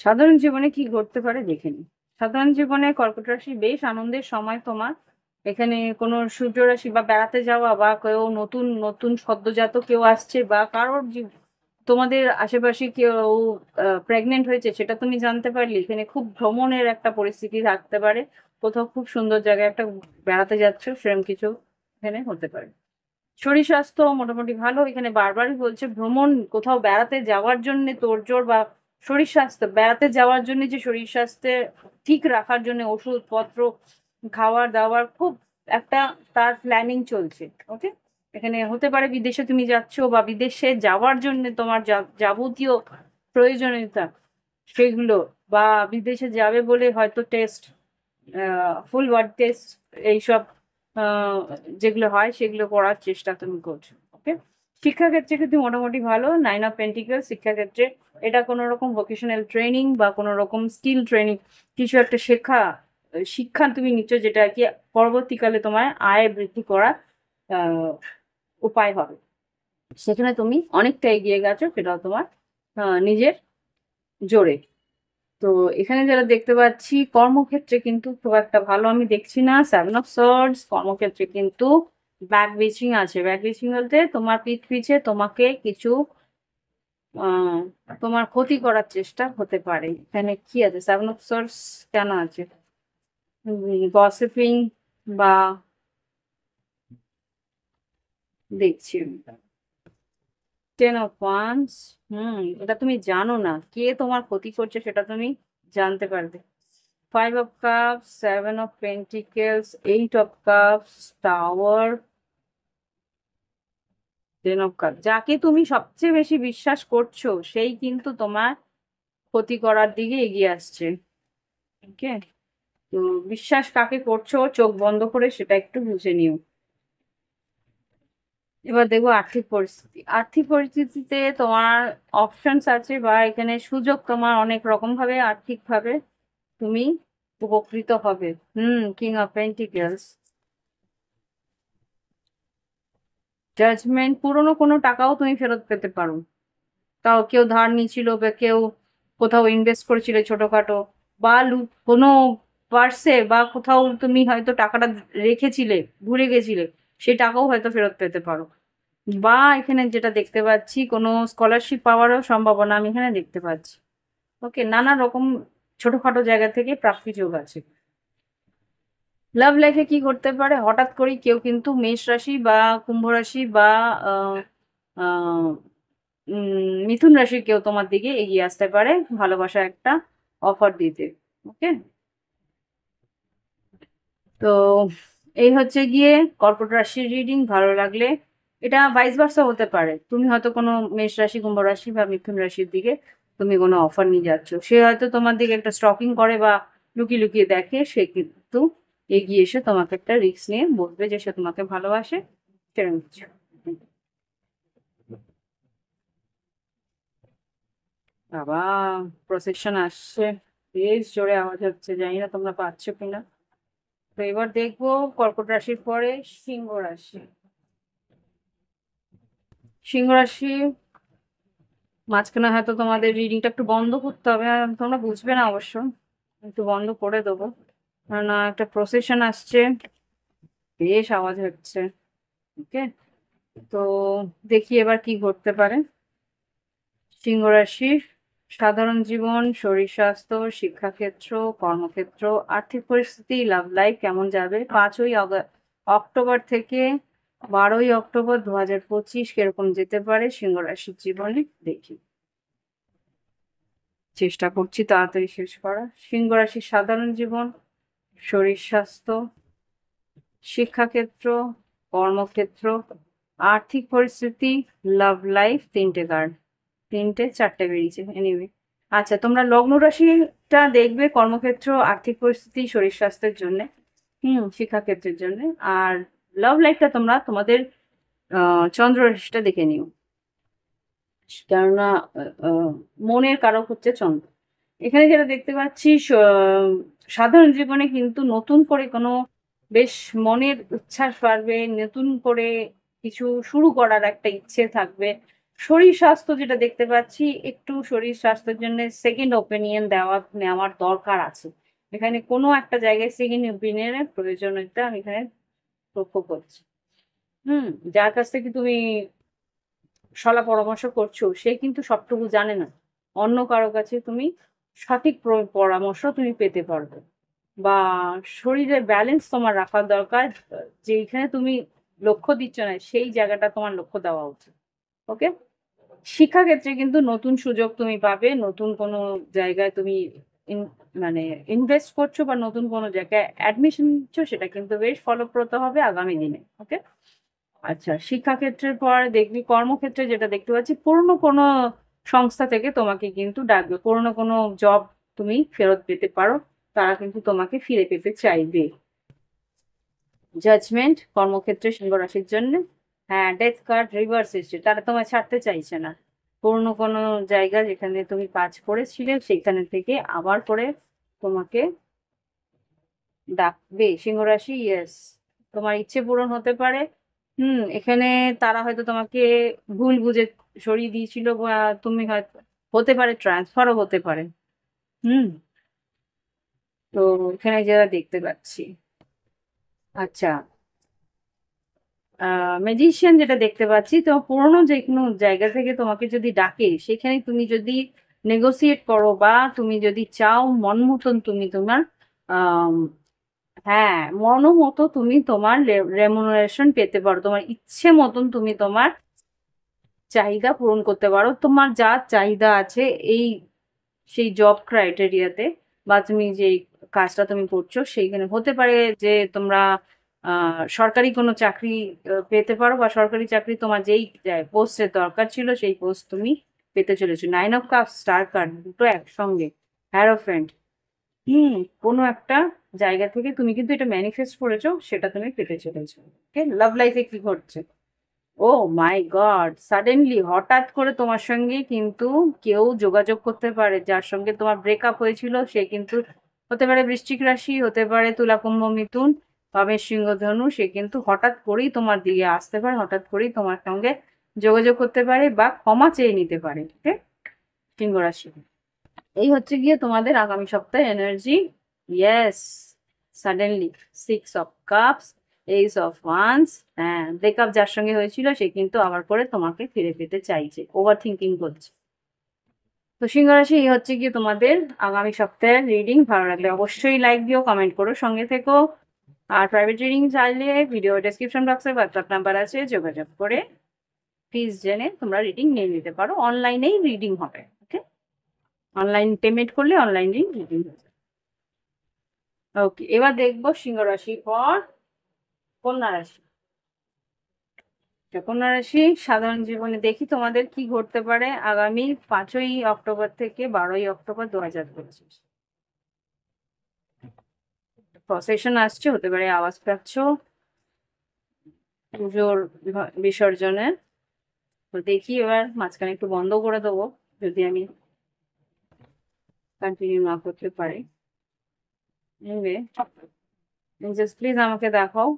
সাধারণ জীবনে কি ঘটতে পারে দেখে নি। সাধারণ জীবনে কর্কট রাশি বেশ আনন্দের সময় তোমার। এখানে কোনো সূর্য রাশি বা বেড়াতে যাওয়া, বা কেউ নতুন নতুন সদ্যজাত কেউ আসছে, বা কারোর তোমাদের আশেপাশে কেউ প্রেগনেন্ট হয়েছে সেটা তুমি জানতে পারলে, এখানে খুব ভ্রমণের একটা পরিস্থিতি থাকতে পারে। কোথাও খুব সুন্দর জায়গায় একটা বেড়াতে যাচ্ছ, সেরকম কিছু এখানে হতে পারে। শরীর স্বাস্থ্য মোটামুটি ভালো। এখানে বারবারই বলছে ভ্রমণ, কোথাও বেড়াতে যাওয়ার জন্য তোড়জোড়, বা শরীর স্বাস্থ্য বেড়াতে যাওয়ার জন্য, যে শরীর স্বাস্থ্য ঠিক রাখার জন্য ওষুধপত্র, খাওয়ার দাওয়ার খুব একটা তার প্ল্যানিং চলছে। ওকে, এখানে হতে পারে বিদেশে তুমি যাচ্ছ, বা বিদেশে যাওয়ার জন্য তোমার যাবতীয় প্রয়োজনীয়তা সেগুলো, বা বিদেশে যাবে বলে হয়তো টেস্ট, ফুল ওয়ার্ড টেস্ট, এইসব আহ, যেগুলো হয় সেগুলো করার চেষ্টা তুমি করছো। ওকে, শিক্ষাক্ষেত্রে কিন্তু মোটামুটি ভালো। 9 অফ পেন্টিকেল শিক্ষাক্ষেত্রে, এটা কোনো রকম ভোকেশনাল ট্রেনিং বা কোনো রকম স্কিল ট্রেনিং, কিছু একটা শিক্ষা তুমি নিচ্ছ, যেটা আর কি পরবর্তীকালে তোমার আয় বৃদ্ধি করার আহ, উপায় হবে। সেখানে তুমি অনেকটা এগিয়ে গেছো, সেটাও তোমার নিজের জোরে। তো এখানে যারা দেখতে পাচ্ছি কর্মক্ষেত্রে কিন্তু খুব একটা ভালো আমি দেখছি না। 7 অফ সোর্ডস কর্মক্ষেত্রে কিন্তু ব্যাক বিচিং আছে। ব্যাক বিচিং বলতে তোমার পিঠ পিছে তোমাকে কিছু আহ তোমার ক্ষতি করার চেষ্টা হতে পারে। এখানে কি আছে? 7 অফ সোর্ডস কেন আছে? গসিপিং বা, দেখছি 10 অফ ওয়ান্স। এটা তুমি জানো না কে তোমার ক্ষতি করছে, সেটা তুমি জানতে পারবে। 5 of cups, 7 of pentacles, 8 of cups, tower, 10 of cup. যাকে তুমি সবচেয়ে বেশি বিশ্বাস করছো সেই কিন্তু তোমার ক্ষতি করার দিকে এগিয়ে আসছে। ওকে, তো বিশ্বাস কাকে করছো চোখ বন্ধ করে সেটা একটু বুঝে নিও। এবার দেখবো আর্থিক পরিস্থিতি। আর্থিক পরিস্থিতিতে তোমার অপশনস আছে, বা এখানে সুযোগ তোমার অনেক রকম ভাবে আর্থিক ভাবে তুমি উপকৃত হবে। কিং অফ পেন্টিকেলস, জাজমেন্ট, পুরনো কোনো টাকাও তুমি ফেরত পেতে পারো। তাও কেউ ধার নিয়েছিল, বা কেউ কোথাও ইনভেস্ট করেছিলে ছোটখাটো, বা কোনো পার্সে বা কোথাও তুমি হয়তো টাকাটা রেখেছিলে, ভুলে গেছিলে, সেই টাকাও হয়তো ফেরত পেতে পারো। বা এখানে যেটা দেখতে পাচ্ছি, কোনো স্কলারশিপ পাওয়ারও সম্ভাবনা আমি এখানে দেখতে পাচ্ছি। ওকে, নানা রকম ছোটখাটো জায়গা থেকে প্রাপ্তি যোগ আছে। লাভ লাইফে কি করতে পারে? হঠাৎ করেই কেউ কিন্তু মেষ রাশি বা কুম্ভ রাশি বা আহ, আহ, মিথুন রাশির কেউ তোমার দিকে এগিয়ে আসতে পারে, ভালোবাসা একটা অফার দিতে। ওকে, তো এই হচ্ছে গিয়ে কর্কট রাশির রিডিং। ভালো লাগলে, এটা ভাইস ভার্সা হতে পারে, তুমি হয়তো কোনো মেষ রাশি, কুম্ভ রাশি বা মিথুন রাশির দিকে তুমি কোনো অফার নিয়ে যাচ্ছ, সে হয়তো তোমার দিকে একটা স্টকিং করে বা লুকিয়ে লুকিয়ে দেখে, সে কিন্তু এগিয়ে এসে তোমাকে একটা রিস্ক নিয়ে বলবে যে সে তোমাকে ভালোবাসে, সেরকম কিছু। বাবা, প্রসেশন আসছে, বেশ জোরে আওয়াজ হচ্ছে, জানি না তোমরা পাচ্ছ কিনা। তো এবার দেখবো কর্কট রাশির পরে সিংহ রাশি। সিংহ রাশি, মাঝখানে হয়তো তোমাদের রিডিংটা একটু বন্ধ করতে হবে, আর তোমরা বুঝবে না অবশ্য, একটু বন্ধ করে দেবো, কারণ একটা প্রসেশন আসছে, বেশ আওয়াজ হচ্ছে। ওকে, তো দেখি এবার কি ঘটতে পারে। সিংহ রাশির সাধারণ জীবন, শরীর স্বাস্থ্য, শিক্ষাক্ষেত্র, কর্মক্ষেত্র, আর্থিক পরিস্থিতি, লাভ লাইফ কেমন যাবে 5ই অক্টোবর থেকে 12ই অক্টোবর 2025 কিরকম যেতে পারে সিংহ রাশির জীবনে, দেখি। চেষ্টা করছি তাড়াতাড়ি শেষ করা। সিংহ রাশির সাধারণ জীবন, শরীর স্বাস্থ্য, শিক্ষাক্ষেত্র, কর্মক্ষেত্র, আর্থিক পরিস্থিতি, লাভ লাইফ, 3টে কার্ড, 3টে 4টে বেরিয়েছে এনিওয়ে। আচ্ছা, তোমরা লগ্ন রাশিটা দেখবে কর্মক্ষেত্র, আর্থিক পরিস্থিতি, শরীর স্বাস্থ্যের জন্য, শিক্ষাক্ষেত্রের জন্য। আর লাভ লাইফটা তোমরা তোমাদের চন্দ্র রাশিটা দেখে নিও, কেননা আহ, মনের কারক হচ্ছে চন্দ্র। এখানে যেটা দেখতে পাচ্ছি, সাধারণ জীবনে কিন্তু নতুন করে কোনো বেশ মনের উচ্ছ্বাস বাড়বে, নতুন করে কিছু শুরু করার একটা ইচ্ছে থাকবে। শরীর স্বাস্থ্য যেটা দেখতে পাচ্ছি, একটু শরীর স্বাস্থ্যের জন্য সেকেন্ড ওপিনিয়ন নেওয়ার দরকার আছে। এখানে কোনো একটা জায়গায় সেকেন্ড ওপিনিয়নের প্রয়োজনীয়তা আমি এখানে লক্ষ্য করছি। হুম, যার কাছ থেকে তুমি শলা পরামর্শ করছো সে কিন্তু সবটুকু জানে না। অন্য কারো কাছে তুমি সঠিক পরামর্শ তুমি পেতে পারবে। বা শরীরের ব্যালেন্স তোমার রাখা দরকার, যেখানে তুমি লক্ষ্য দিচ্ছ না সেই জায়গাটা তোমার লক্ষ্য দেওয়া উচিত। ওকে, শিক্ষাক্ষেত্রে কিন্তু নতুন সুযোগ তুমি পাবে, নতুন কোনো জায়গায় তুমি মানে ইনভেস্ট করছো বা নতুন কোনো জায়গায় অ্যাডমিশন নিচ্ছ, সেটা কিন্তু বেশ ফলপ্রদ হবে আগামী দিনে। ওকে, আচ্ছা, শিক্ষাক্ষেত্রের পর দেখবি কর্মক্ষেত্রে যেটা দেখতে পাচ্ছি, পুরনো কোনো সংস্থা থেকে তোমাকে কিন্তু ডাকবে, পুরনো কোনো জব তুমি ফেরত পেতে পারো, তারা কিন্তু তোমাকে ফিরে পেতে চাইবে। জাজমেন্ট কর্মক্ষেত্রে সিংহ রাশির জন্য। হ্যাঁ, ডেথ কার্ড রিভার্স এসেছে, তারা তোমায় ছাড়তে চাইছে না। পুরনো কোনো জায়গা যেখানে তুমি কাজ করেছিলে সেখানে থেকে আবার করে তোমাকে ডাকবে সিংহ রাশি। ইয়েস, তোমার ইচ্ছে পূরণ হতে পারে। এখানে তারা হয়তো তোমাকে ভুল বুঝে সরিয়ে দিয়েছিল, বা তুমি হয়তো হতে পারে ট্রান্সফারও হতে পারে। হুম তো এখানে যারা দেখতে পাচ্ছি। আচ্ছা, ম্যাজিশিয়ান যেটা দেখতে পাচ্ছি, তো পুরোনো যে কোনো জায়গা থেকে তোমাকে যদি ডাকে, সেখানে তুমি যদি নেগোসিয়েট করো, বা তুমি যদি চাও মন মতন তুমি তোমার আম, হ্যাঁ, মতো তুমি তোমার রেমুনারেশন পেতে পারো, তোমার ইচ্ছে মতন তুমি তোমার চাহিদা পূরণ করতে পারো, তোমার যা চাহিদা আছে এই সেই জব ক্রাইটেরিয়াতে, বা তুমি যে কাজটা তুমি করছো সেইখানে। হতে পারে যে তোমরা সরকারি কোনো চাকরি পেতে পারো, বা সরকারি চাকরি তোমার যেই পোস্টের দরকার ছিল সেই পোস্ট তুমি পেতে চলেছো। Nine of cup, star card, দুটো একসঙ্গে, হ্যারোফ্যান্ট। হুম কোনো একটা জায়গা থেকে তুমি কিন্তু এটা ম্যানিফেস্ট করেছো, সেটা তুমি পেতে চলেছো। ওকে, লাভ লাইফে কি ঘটছে? ও মাই গড, সাডেনলি হঠাৎ করে তোমার সঙ্গে কিন্তু কেউ যোগাযোগ করতে পারে, যার সঙ্গে তোমার ব্রেকআপ হয়েছিল সে কিন্তু হতে পারে বৃশ্চিক রাশি, হতে পারে তুলা কুম্ভ মিথুন বা মেষ সিংহ ধনু, সে কিন্তু হঠাৎ করেই তোমার দিকে আসতে পারে, হঠাৎ করেই তোমার সঙ্গে যোগাযোগ করতে পারে বা ক্ষমা চেয়ে নিতে পারে। ঠিক আছে, সিংহ রাশি। এই হচ্ছে গিয়ে তোমাদের আগামী সপ্তাহে energy. Yes, suddenly six of cups, ace of wands. হ্যাঁ, ব্রেকআপ যার সঙ্গে হয়েছিল সে কিন্তু আবার করে তোমাকে ফিরে পেতে চাইছে, ওভার থিঙ্কিং করছে। তো সিংহ রাশি, এই হচ্ছে গিয়ে তোমাদের আগামী সপ্তাহের রিডিং। ভালো লাগলে অবশ্যই লাইক দিও, কমেন্ট করো, সঙ্গে থেকো। আর প্রাইভেট রিডিং চাইলে ভিডিও ডেসক্রিপশন বক্সে হোয়াটসঅ্যাপ নাম্বার আছে, যোগাযোগ করে ফিজ জেনে তোমরা রিডিং নিয়ে নিতে পারো। অনলাইনেই রিডিং হবে। ওকে, অনলাইন পেমেন্ট করলে অনলাইন রিডিং হবে। ওকে, এবার দেখবো সিংহ রাশির পর কন্যা রাশি। কন্যা রাশি সাধারণ জীবনে দেখি তোমাদের কি ঘটতে পারে আগামী 5ই অক্টোবর থেকে 12ই অক্টোবর 2025। প্রসেশন আসছে, হতে পারে আওয়াজ পাচ্ছ পুজোর বিসর্জনের। তো দেখি এবার মাঝখানে একটু বন্ধ করে দেবো যদি আমি কন্টিনিউ না করতে পারি। জাস্ট প্লিজ আমাকে দেখাও।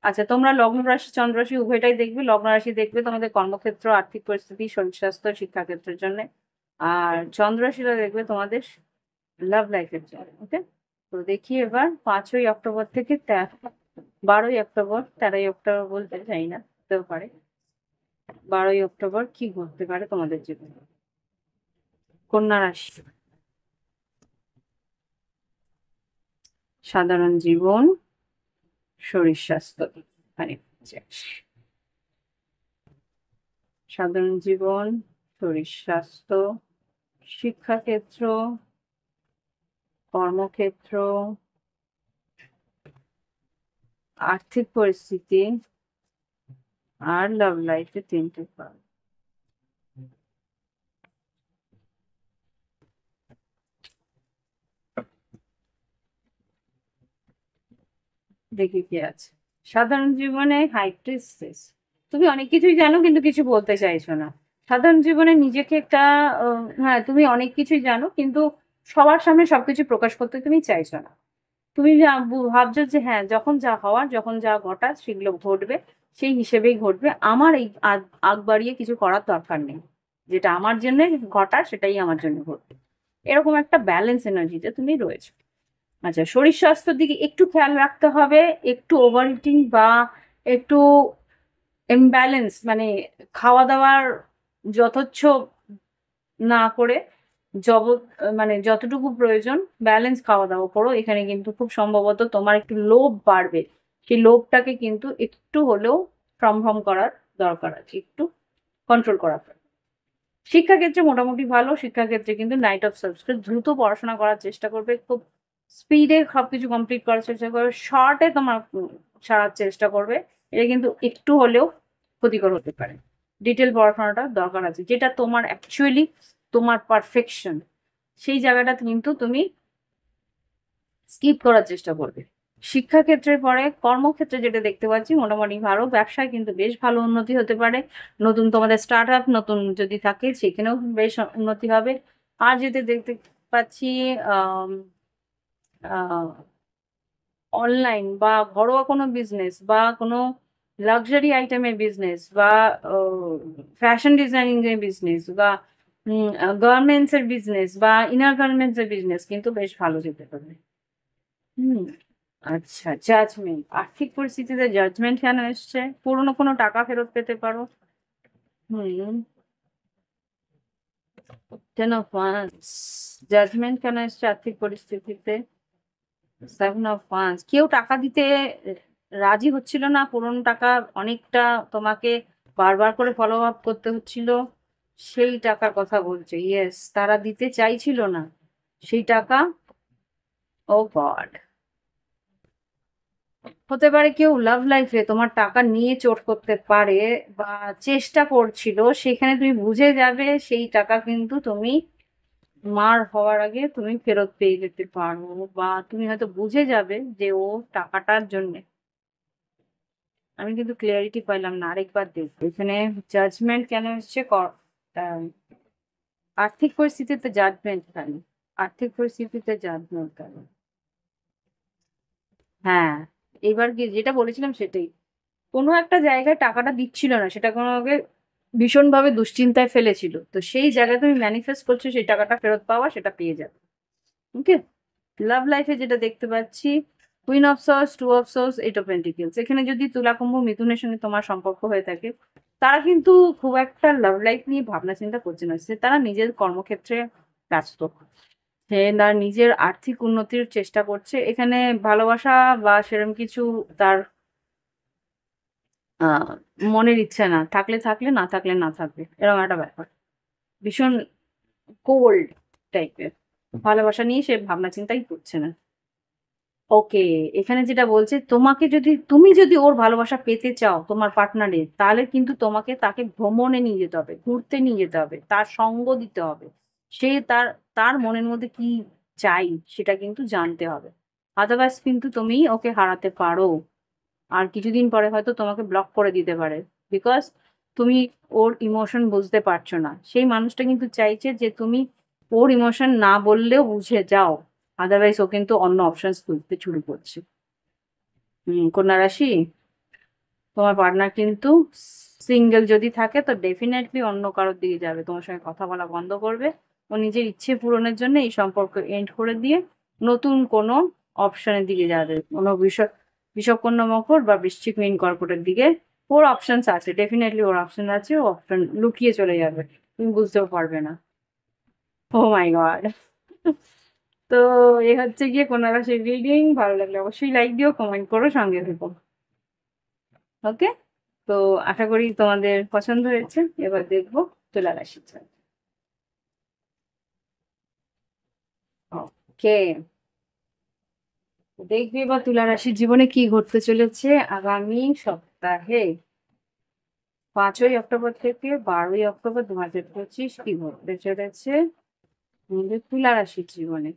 আচ্ছা, তোমরা লগ্ন রাশি চন্দ্র রাশি উভয়টাই দেখবে। লগ্ন রাশি দেখবে তোমাদের কর্মক্ষেত্র, আর্থিক পরিস্থিতি, শরীর স্বাস্থ্য, শিক্ষাক্ষেত্রের জন্য। আর চন্দ্র রাশিটা দেখবে তোমাদের লাভ লাইফের জন্য। ওকে, তো দেখি এবার 5ই অক্টোবর থেকে 12ই অক্টোবর, 13ই অক্টোবর বলতে চাই না, হতেও পারে 12ই অক্টোবর কি ঘটতে পারে তোমাদের জীবনে। কন্যা রাশি, সাধারণ জীবন, শরীর স্বাস্থ্য, মানে সাধারণ জীবন, শরীর স্বাস্থ্য, শিক্ষাক্ষেত্র, কর্মক্ষেত্র, আর্থিক পরিস্থিতি, আর লাভ লাইফে 3টে কার্ড। দেখি কি আছে। সাধারণ জীবনে হাই প্রিস্টেস, তুমি অনেক কিছুই জানো কিন্তু কিছু বলতে চাইছো না। সাধারণ জীবনে নিজেকে একটা হ্যাঁ, তুমি অনেক কিছুই জানো কিন্তু সবার সামনে সবকিছু প্রকাশ করতে তুমি চাইছো না। তুমি ভাবছো যে হ্যাঁ, যখন যা হওয়ার, যখন যা ঘটার সেগুলো ঘটবে, সেই হিসেবেই ঘটবে, আমার এই আগ বাড়িয়ে কিছু করার দরকার নেই। যেটা আমার জন্য ঘটার সেটাই আমার জন্য ঘটবে। এরকম একটা ব্যালেন্স এনার্জিতে তুমি রয়েছো। আচ্ছা, শরীর স্বাস্থ্যের দিকে একটু খেয়াল রাখতে হবে। একটু ওভার ইটিং বা একটু ইমব্যালেন্স, মানে খাওয়া দাওয়ার যথেচ্ছ না করে জব, মানে যতটুকু প্রয়োজন ব্যালেন্স খাওয়া দাওয়া করো। এখানে কিন্তু খুব সম্ভবত তোমার একটু লোভ বাড়বে, সেই লোভটাকে কিন্তু একটু হলেও সম্ভ্রম করার দরকার আছে, একটু কন্ট্রোল করা। শিক্ষাক্ষেত্রে মোটামুটি ভালো। শিক্ষাক্ষেত্রে কিন্তু নাইট অফ সাবস্ক্রাইব, দ্রুত পড়াশোনা করার চেষ্টা করবে, খুব স্পিডে সবকিছু কমপ্লিট করার চেষ্টা করবে, শর্টে তোমার সারার চেষ্টা করবে। এটা কিন্তু একটু হলেও ক্ষতিকর হতে পারে। ডিটেল পড়াশোনাটা দরকার আছে, যেটা তোমার অ্যাকচুয়ালি তোমার পারফেকশন, সেই জায়গাটা কিন্তু তুমি স্কিপ করার চেষ্টা করবে। শিক্ষাক্ষেত্রের পরে কর্মক্ষেত্রে যেটা দেখতে পাচ্ছি মোটামুটি ভালো, ব্যবসায় কিন্তু বেশ ভালো উন্নতি হতে পারে। নতুন তোমাদের স্টার্ট আপ নতুন যদি থাকে সেখানেও বেশ উন্নতি হবে। আর যেটা দেখতে পাচ্ছি অনলাইন বা ঘরোয়া কোনো বিজনেস বা কোনো লাক্সারি আইটেমের বিজনেস বা ফ্যাশন ডিজাইনিং এর বিজনেস বা গার্মেন্টস এর বিজনেস বা ইনার গার্মেন্টস এর বিজনেস কিন্তু বেশ ভালো যেতে পারে। হুম। আচ্ছা, জাজমেন্ট, আর্থিক পরিস্থিতিতে জাজমেন্ট কেন এসছে? পুরনো কোনো টাকা ফেরত পেতে পারো। হুম। টেন অফ ওয়ান্স, জাজমেন্ট কেন এসছে আর্থিক পরিস্থিতিতে? সেভেন অফ ওয়ান্স, কেউ টাকা দিতে রাজি হচ্ছিল না, পুরনো টাকা অনেকটা তোমাকে বারবার করে ফলো আপ করতে হচ্ছিল, সেই টাকার কথা বলছে। ইয়েস, তারা দিতে চাইছিল না সেই টাকা। ও গড, হতে পারে কেউ লাভ লাইফে তোমার টাকা নিয়ে চোট করতে পারে বা চেষ্টা করছিল, সেখানে তুমি বুঝে যাবে সেই টাকা কিন্তু তুমি মার হওয়ার আগে তুমি ফেরত পেয়ে যেতে পারো, বা তুমি হয়তো বুঝে যাবে যে ও টাকাটার জন্য। আমি কিন্তু ক্লিয়ারিটি পাইলাম না, আরেকবার দেখবো এখানে। জাজমেন্ট কেন এসছে? আহ, আর্থিক পরিস্থিতিতে জাজমেন্ট কেন? আর্থিক পরিস্থিতিতে জাজমেন্ট কেন? হ্যাঁ, এবার কি যেটা বলেছিলাম সেটাই, কোনো একটা জায়গায় টাকাটা দিচ্ছিল না, সেটা কোনোভাবে ভীষণভাবে দুশ্চিন্তায় ফেলেছিল, তো সেই জায়গায় তুমি ম্যানিফেস্ট করছো সেই টাকাটা ফেরত পাওয়া, সেটা পেয়ে যাবে। ওকে। লাভ লাইফে যেটা দেখতে পাচ্ছি, queen of swords, two of swords, eight of pentacles, এখানে যদি তুলা কুম্ভ মিথুনের সঙ্গে তোমার সম্পর্ক হয়ে থাকে, তারা কিন্তু খুব একটা লাভ লাইফ নিয়ে ভাবনা চিন্তা করছে না, তারা নিজের কর্মক্ষেত্রে ব্যস্ত, সে তার নিজের আর্থিক উন্নতির চেষ্টা করছে। এখানে ভালোবাসা বা সেরকম কিছু তার আহ মনের ইচ্ছা না, থাকলে থাকলে, না থাকলে না থাকবে, এরকম একটা ব্যাপার। ভীষণ কোল্ড টাইপের ভালোবাসা নিয়ে সে ভাবনা চিন্তাই করছে না। ওকে, এখানে যেটা বলছে, তোমাকে যদি তুমি যদি ওর ভালোবাসা পেতে চাও তোমার পার্টনারের, তাহলে কিন্তু তোমাকে তাকে ভ্রমণে নিয়ে যেতে হবে, ঘুরতে নিয়ে যেতে হবে, তার সঙ্গ দিতে হবে, সে তার তার মনের মধ্যে কি চাই সেটা কিন্তু জানতে হবে। আদারওয়াইজ কিন্তু তুমি ওকে হারাতে পারো, আর কিছুদিন পরে হয়তো তোমাকে ব্লক করে দিতে পারে, বিকজ তুমি ওর ইমোশন বুঝতে পারছো না। সেই মানুষটা কিন্তু চাইছে যে তুমি ওর ইমোশন না বললেও বুঝে যাও, আদারওয়াইজ ও কিন্তু অন্য অপশন খুঁজতে শুরু করছে। কন্যা রাশি, তোমার পার্টনার কিন্তু সিঙ্গেল যদি থাকে তো ডেফিনেটলি অন্য কারোর দিকে যাবে, তোমার সঙ্গে কথা বলা বন্ধ করবে, ও নিজের ইচ্ছে পূরণের জন্য এই সম্পর্ক এন্ড করে দিয়ে নতুন কোনো অপশনের দিকে যাবে, কোনো বিষবকন্যা মকর বা বৃশ্চিক মীন কর্কটের দিকে ওর অপশনস আছে, ডেফিনেটলি ওর অপশন আছে, ও অপশন লুকিয়ে চলে যাবে, তুমি বুঝতেও পারবে না। ও মাই গড। তো এ হচ্ছে গিয়ে কন্যা রাশির রিডিং, ভালো লাগলে অবশ্যই লাইক দিও, কমেন্ট করো, সঙ্গে থেকো। ওকে। তো আশা করি তোমাদের পছন্দ হয়েছে। এবার দেখবো তুলা রাশি। ওকে, দেখবি এবার তুলা রাশির জীবনে কি ঘটতে চলেছে আগামী সপ্তাহে, 5ই অক্টোবর থেকে 12ই অক্টোবর 2025 কি ঘটতে চলেছে আমাদের তুলা রাশির জীবনে।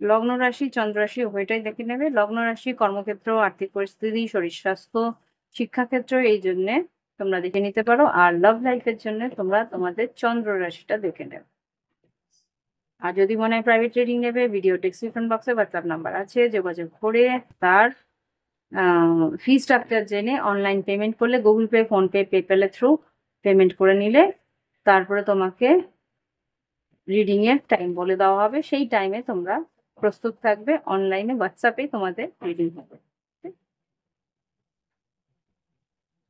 লগ্ন রাশি চন্দ্র রাশি উভয়টাই দেখে নেবে। লগ্ন রাশি কর্মক্ষেত্র, আর্থিক পরিস্থিতি, শরীর স্বাস্থ্য, শিক্ষাক্ষেত্র, এই জন্যে তোমরা দেখে নিতে পারো। আর লাভ লাইফের জন্য তোমরা তোমাদের চন্দ্র রাশিটা দেখে নেবে। আর যদি মনে হয় প্রাইভেট রিডিং নেবে, ভিডিও ডেসক্রিপশন বক্সে হোয়াটসঅ্যাপ নাম্বার আছে, যোগাযোগ করে তার ফি স্ট্রাকচার জেনে অনলাইন পেমেন্ট করলে, গুগল পে, ফোনপে, পেপ্যালের থ্রু পেমেন্ট করে নিলে তারপরে তোমাকে রিডিং এর টাইম বলে দেওয়া হবে, সেই টাইমে তোমরা প্রস্তুত থাকবে, অনলাইনে হোয়াটসঅ্যাপে তোমাদের রিডিং হবে।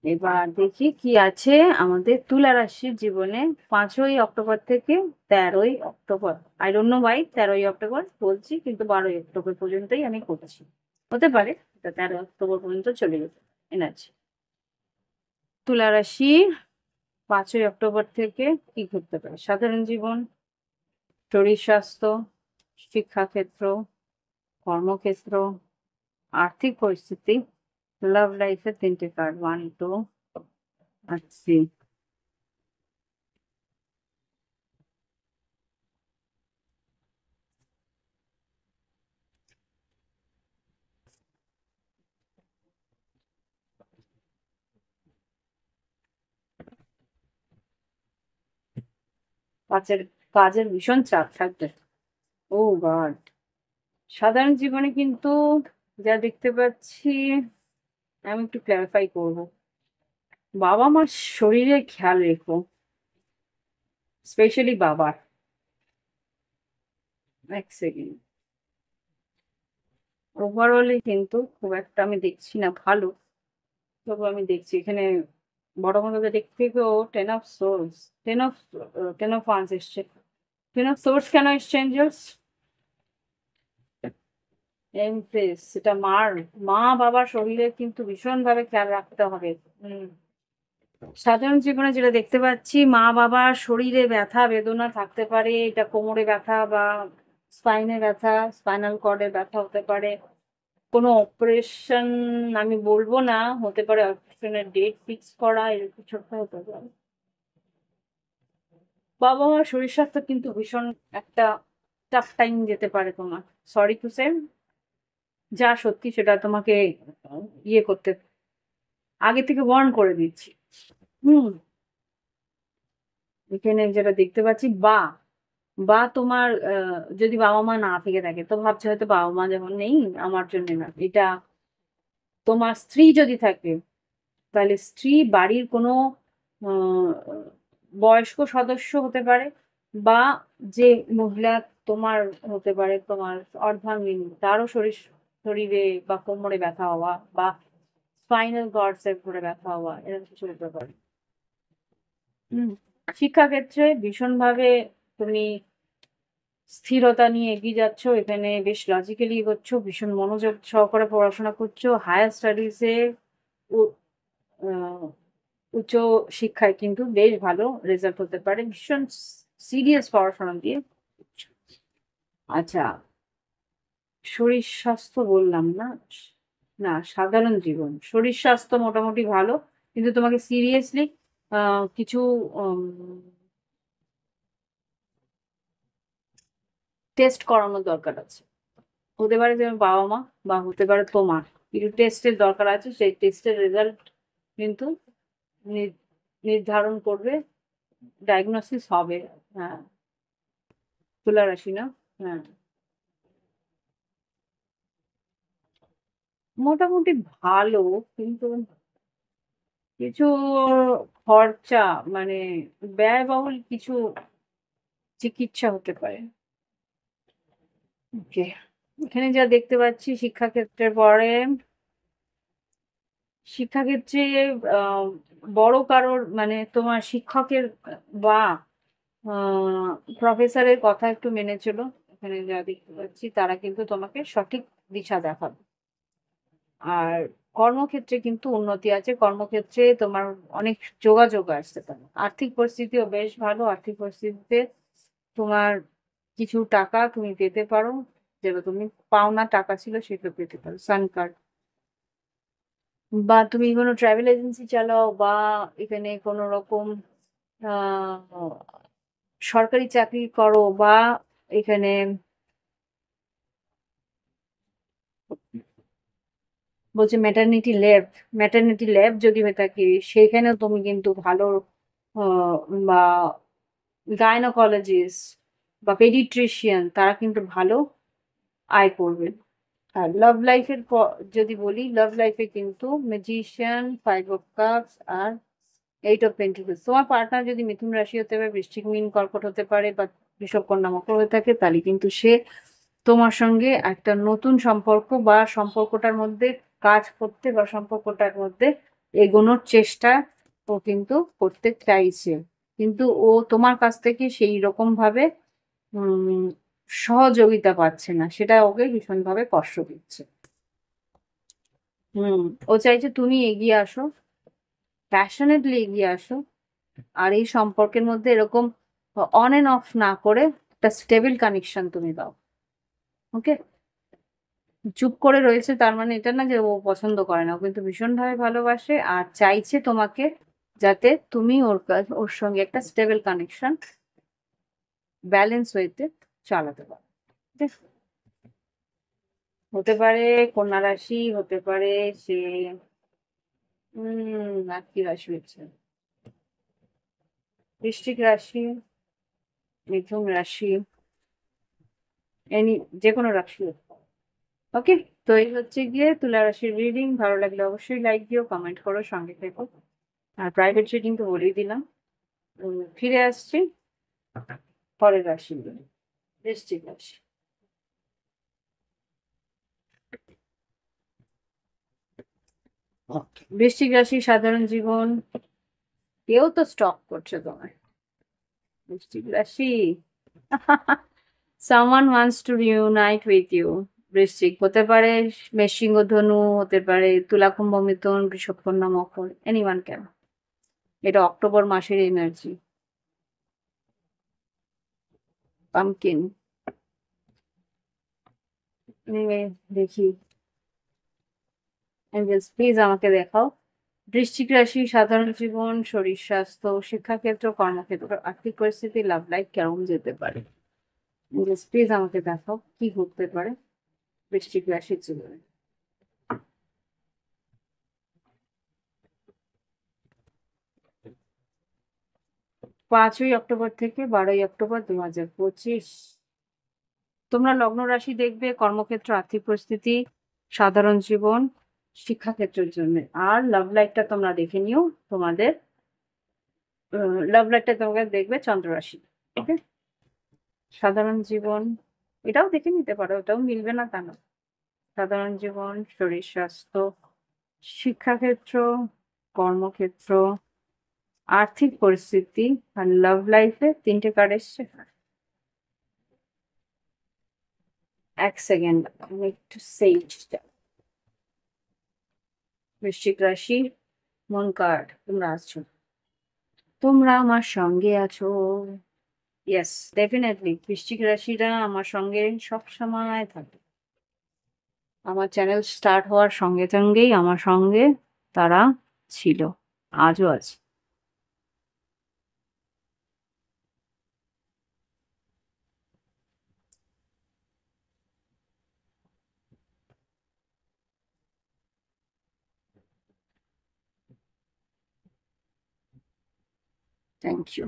এবার দেখি কি আছে আমাদের তুলা রাশির জীবনে 5ই অক্টোবর থেকে 13ই অক্টোবর। আই ডোন্ট নো ভাই 13ই অক্টোবর বলছি, কিন্তু 12ই অক্টোবর পর্যন্তই আমি করছি, হতে পারে এটা 13ই অক্টোবর পর্যন্ত চলে যেতে এনার্জি। তুলা রাশি 5ই অক্টোবর থেকে কি ঘটতে পারে? সাধারণ জীবন, শরীর স্বাস্থ্য, শিক্ষাক্ষেত্র, কর্মক্ষেত্র, আর্থিক পরিস্থিতি, লাভ লাইফের 3টে কার্ড, 1 2 আর 3। কাজের কাজের ভীষণ চাপ থাকবে। ও গড! সাধারণ জীবনে কিন্তু যা দেখতে পাচ্ছি, আমি একটু ক্লারিফাই করবো। বাবা মার শরীরের খেয়াল রেখো, স্পেশালি বাবার। এক সেকেন্ড। ওভারঅলি কিন্তু খুব একটা আমি দেখছি না ভালো, তবু আমি দেখছি এখানে বড় মতো দিক থেকেও 10 of swords, 10 of 10 of wands এসছে। 10 অফ সোর্স কেন এক্সচেঞ্জার্স? এমপ্রেস, এটা মা বাবার শরীরে কিন্তু ভীষণ ভাবে খেয়াল রাখতে হবে। হুম। সাধারণ জীবনে যেটা দেখতে পাচ্ছি, মা বাবার শরীরে ব্যথা বেদনা থাকতে পারে, এটা কোমরে ব্যথা বা স্পাইনে ব্যথা, স্পাইনাল কর্ডে ব্যথা হতে পারে। কোনো অপারেশন আমি বলবো না, হতে পারে অপারেশনের ডেট ফিক্স করা, এরকম কিছু একটা হতে পারে। বাবা মার শরীর স্বাস্থ্য কিন্তু ভীষণ একটা টাফ টাইম যেতে পারে তোমার। সরি টু সে, যা সত্যি সেটা তোমাকে ইয়ে করতে আগে থেকে ওয়ার্ন করে দিচ্ছি। হুম। এখানে যেটা দেখতে পাচ্ছি, বা তোমার যদি বাবা মা না থেকে থাকে তো ভাবছে হয়তো বাবা মা যখন নেই আমার জন্য না, এটা তোমার স্ত্রী যদি থাকে তাহলে স্ত্রী বাড়ির কোনো আহ, বয়স্ক সদস্য হতে পারে, বা যে মহিলা তোমার হতে পারে, তোমার অর্ধাঙ্গিনী, তারও শরীরে বা কোমরে ব্যথা হওয়া বা স্পাইনাল কর্ডস এর ঘুরে ব্যথা হওয়া, এরকম কিছু হতে পারে। হুম। শিক্ষাক্ষেত্রে ভীষণভাবে তুমি স্থিরতা নিয়ে এগিয়ে যাচ্ছ, এখানে বেশ লজিক্যালি এগোচ্ছ, ভীষণ মনোযোগ সহকারে পড়াশোনা করছো, হায়ার স্টাডিজে উচ্চ শিক্ষায় কিন্তু বেশ ভালো রেজাল্ট হতে পারে, ভীষণ সিরিয়াস পড়াশোনা দিয়ে। আচ্ছা, শরীর স্বাস্থ্য বললাম না, না সাধারণ জীবন শরীর স্বাস্থ্য মোটামুটি ভালো, কিন্তু তোমাকে সিরিয়াসলি কিছু টেস্ট করানোর দরকার আছে। হতে পারে যে বাবা মা, বা হতে পারে তোমার কিছু টেস্টের দরকার আছে, সেই টেস্টের রেজাল্ট কিন্তু নি- নির্ধারণ করবে, ডায়াগনোসিস হবে। হ্যাঁ, তুলা রাশি না? হ্যাঁ, মোটামুটি ভালো, কিন্তু কিছু খরচা, মানে ব্যয়বহুল কিছু চিকিৎসা হতে পারে। ওকে, এখানে যা দেখতে পাচ্ছি শিক্ষাক্ষেত্রের পরে, শিক্ষাক্ষেত্রে আহ, বড় কারোর মানে তোমার শিক্ষকের বা প্রফেসরের কথা একটু মেনে চলো। এখানে যা দেখতে পাচ্ছি তারা কিন্তু তোমাকে সঠিক দিশা দেখাবে। আর কর্মক্ষেত্রে কিন্তু উন্নতি আছে, কর্মক্ষেত্রে তোমার অনেক যোগাযোগ আসতে পারে। আর্থিক পরিস্থিতিও বেশ ভালো, আর্থিক পরিস্থিতিতে তোমার কিছু টাকা তুমি পেতে পারো, যেটা তুমি পাওনা টাকা ছিল সেটা পেতে পারো, সান কার্ড। বা তুমি কোনো ট্রাভেল এজেন্সি চালাও, বা এখানে কোনো রকম আহ সরকারি চাকরি করো, বা এখানে বলছে ম্যাটারনিটি ল্যাব যদি হয়ে থাকে সেখানেও তুমি কিন্তু ভালো, আহ, বা গাইনোকোলজিস্ট বা পেডিট্রিশিয়ান, তারা কিন্তু ভালো আয় করবে। আর লাভ লাইফের যদি বলি, লাভ লাইফে কিন্তু ম্যাজিশিয়ান, 5 অফ কাপস আর 8 অফ পেন্টিকলস। তোমার পার্টনার যদি মিথুন রাশি হতে পারে, বৃশ্চিক, মীন, কর্কট হতে পারে, বা বৃষভ, কন্যা, মকর হয়ে থাকে, তাহলে কিন্তু সে তোমার সঙ্গে একটা নতুন সম্পর্ক বা সম্পর্কটার মধ্যে কাজ করতে বা সম্পর্কটার মধ্যে এগোনোর চেষ্টা ও কিন্তু করতে চাইছে, কিন্তু ও তোমার কাছ থেকে সেই রকম ভাবে উম সহযোগিতা পাচ্ছে না, সেটা ওকে ভীষণভাবে কষ্ট দিচ্ছে। হুম। ও চাইছে তুমি এগিয়ে আসো, প্যাশনেটলি এগিয়ে আসো, আর এই সম্পর্কের মধ্যে এরকম অন এন্ড অফ না করে একটা স্টেবল কানেকশন তুমি দাও। ওকে। চুপ করে রয়েছে তার মানে এটা না যে ও পছন্দ করে না, ও কিন্তু ভীষণভাবে ভালোবাসে আর চাইছে তোমাকে, যাতে তুমি ওর সঙ্গে একটা স্টেবল কানেকশন ব্যালেন্স ওয়েতে চালাতে পারো। ঠিক আছে? হতে পারে কন্যা রাশি, হতে পারে সে আর কি রাশি হচ্ছে, বৃশ্চিক রাশি, মিথুন রাশি, এনি যে কোনো রাশি হতে পারে। ওকে, তো এই হচ্ছে গিয়ে তুলা রাশির রিডিং। ভালো লাগলে অবশ্যই লাইক দিও, কমেন্ট করো, সঙ্গে থেকো। আর প্রাইভেট রিডিং তো বলেই দিলাম। ফিরে আসছি পরের রাশি, বৃশ্চিক রাশি। বৃশ্চিক রাশি সাধারণ জীবন, কেউ তো স্টক করছে তোমায়। বৃশ্চিক রাশি someone wants to reunite with you। বৃশ্চিক হতে পারে মেষ সিংহ ধনু, হতে পারে তুলা কুম্ভ মিথুন বৃষভ কন্যা মকর, এনিওয়ান ক্যান। এটা অক্টোবর মাসের এনার্জি। পামকিন, দেখি এঞ্জেলস প্লিজ আমাকে দেখাও। বৃশ্চিক রাশি সাধারণ জীবন, শরীর স্বাস্থ্য, শিক্ষাক্ষেত্র, কর্মক্ষেত্র, আর্থিক পরিস্থিতি, লাভ লাইফ কেমন যেতে পারে। এঞ্জেলস প্লিজ আমাকে দেখাও কি ঘটতে পারে বৃশ্চিক রাশির জীবনে। 5ই অক্টোবর থেকে 12ই অক্টোবর 2025। তোমরা লগ্ন রাশি দেখবে কর্মক্ষেত্র, আর্থিক পরিস্থিতি, সাধারণ জীবন, শিক্ষাক্ষেত্রের জন্য। আর লাভ লাইফটা তোমরা দেখে নিও, তোমাদের লাভ লাইফটা তোমাকে দেখবে চন্দ্র রাশি। ওকে, সাধারণ জীবন এটাও দেখে নিতে পারো, ওটাও মিলবে না তা না। সাধারণ জীবন, শরীর স্বাস্থ্য, শিক্ষাক্ষেত্র, কর্মক্ষেত্র, আর্থিক পরিস্থিতি আর লাভ লাইফে 3টে কার্ড এসছে। এক সেকেন্ড, আমি একটু সেইটা। বৃশ্চিক রাশি মন কার্ড, তোমরা আছো, তোমরা আমার সঙ্গে আছো। ইয়েস, ডেফিনেটলি বৃশ্চিক রাশিরা আমার সঙ্গে সব সময় থাকে। আমার চ্যানেল স্টার্ট হওয়ার সঙ্গে সঙ্গেই আমার সঙ্গে তারা ছিল, আজও আছে। Thank you.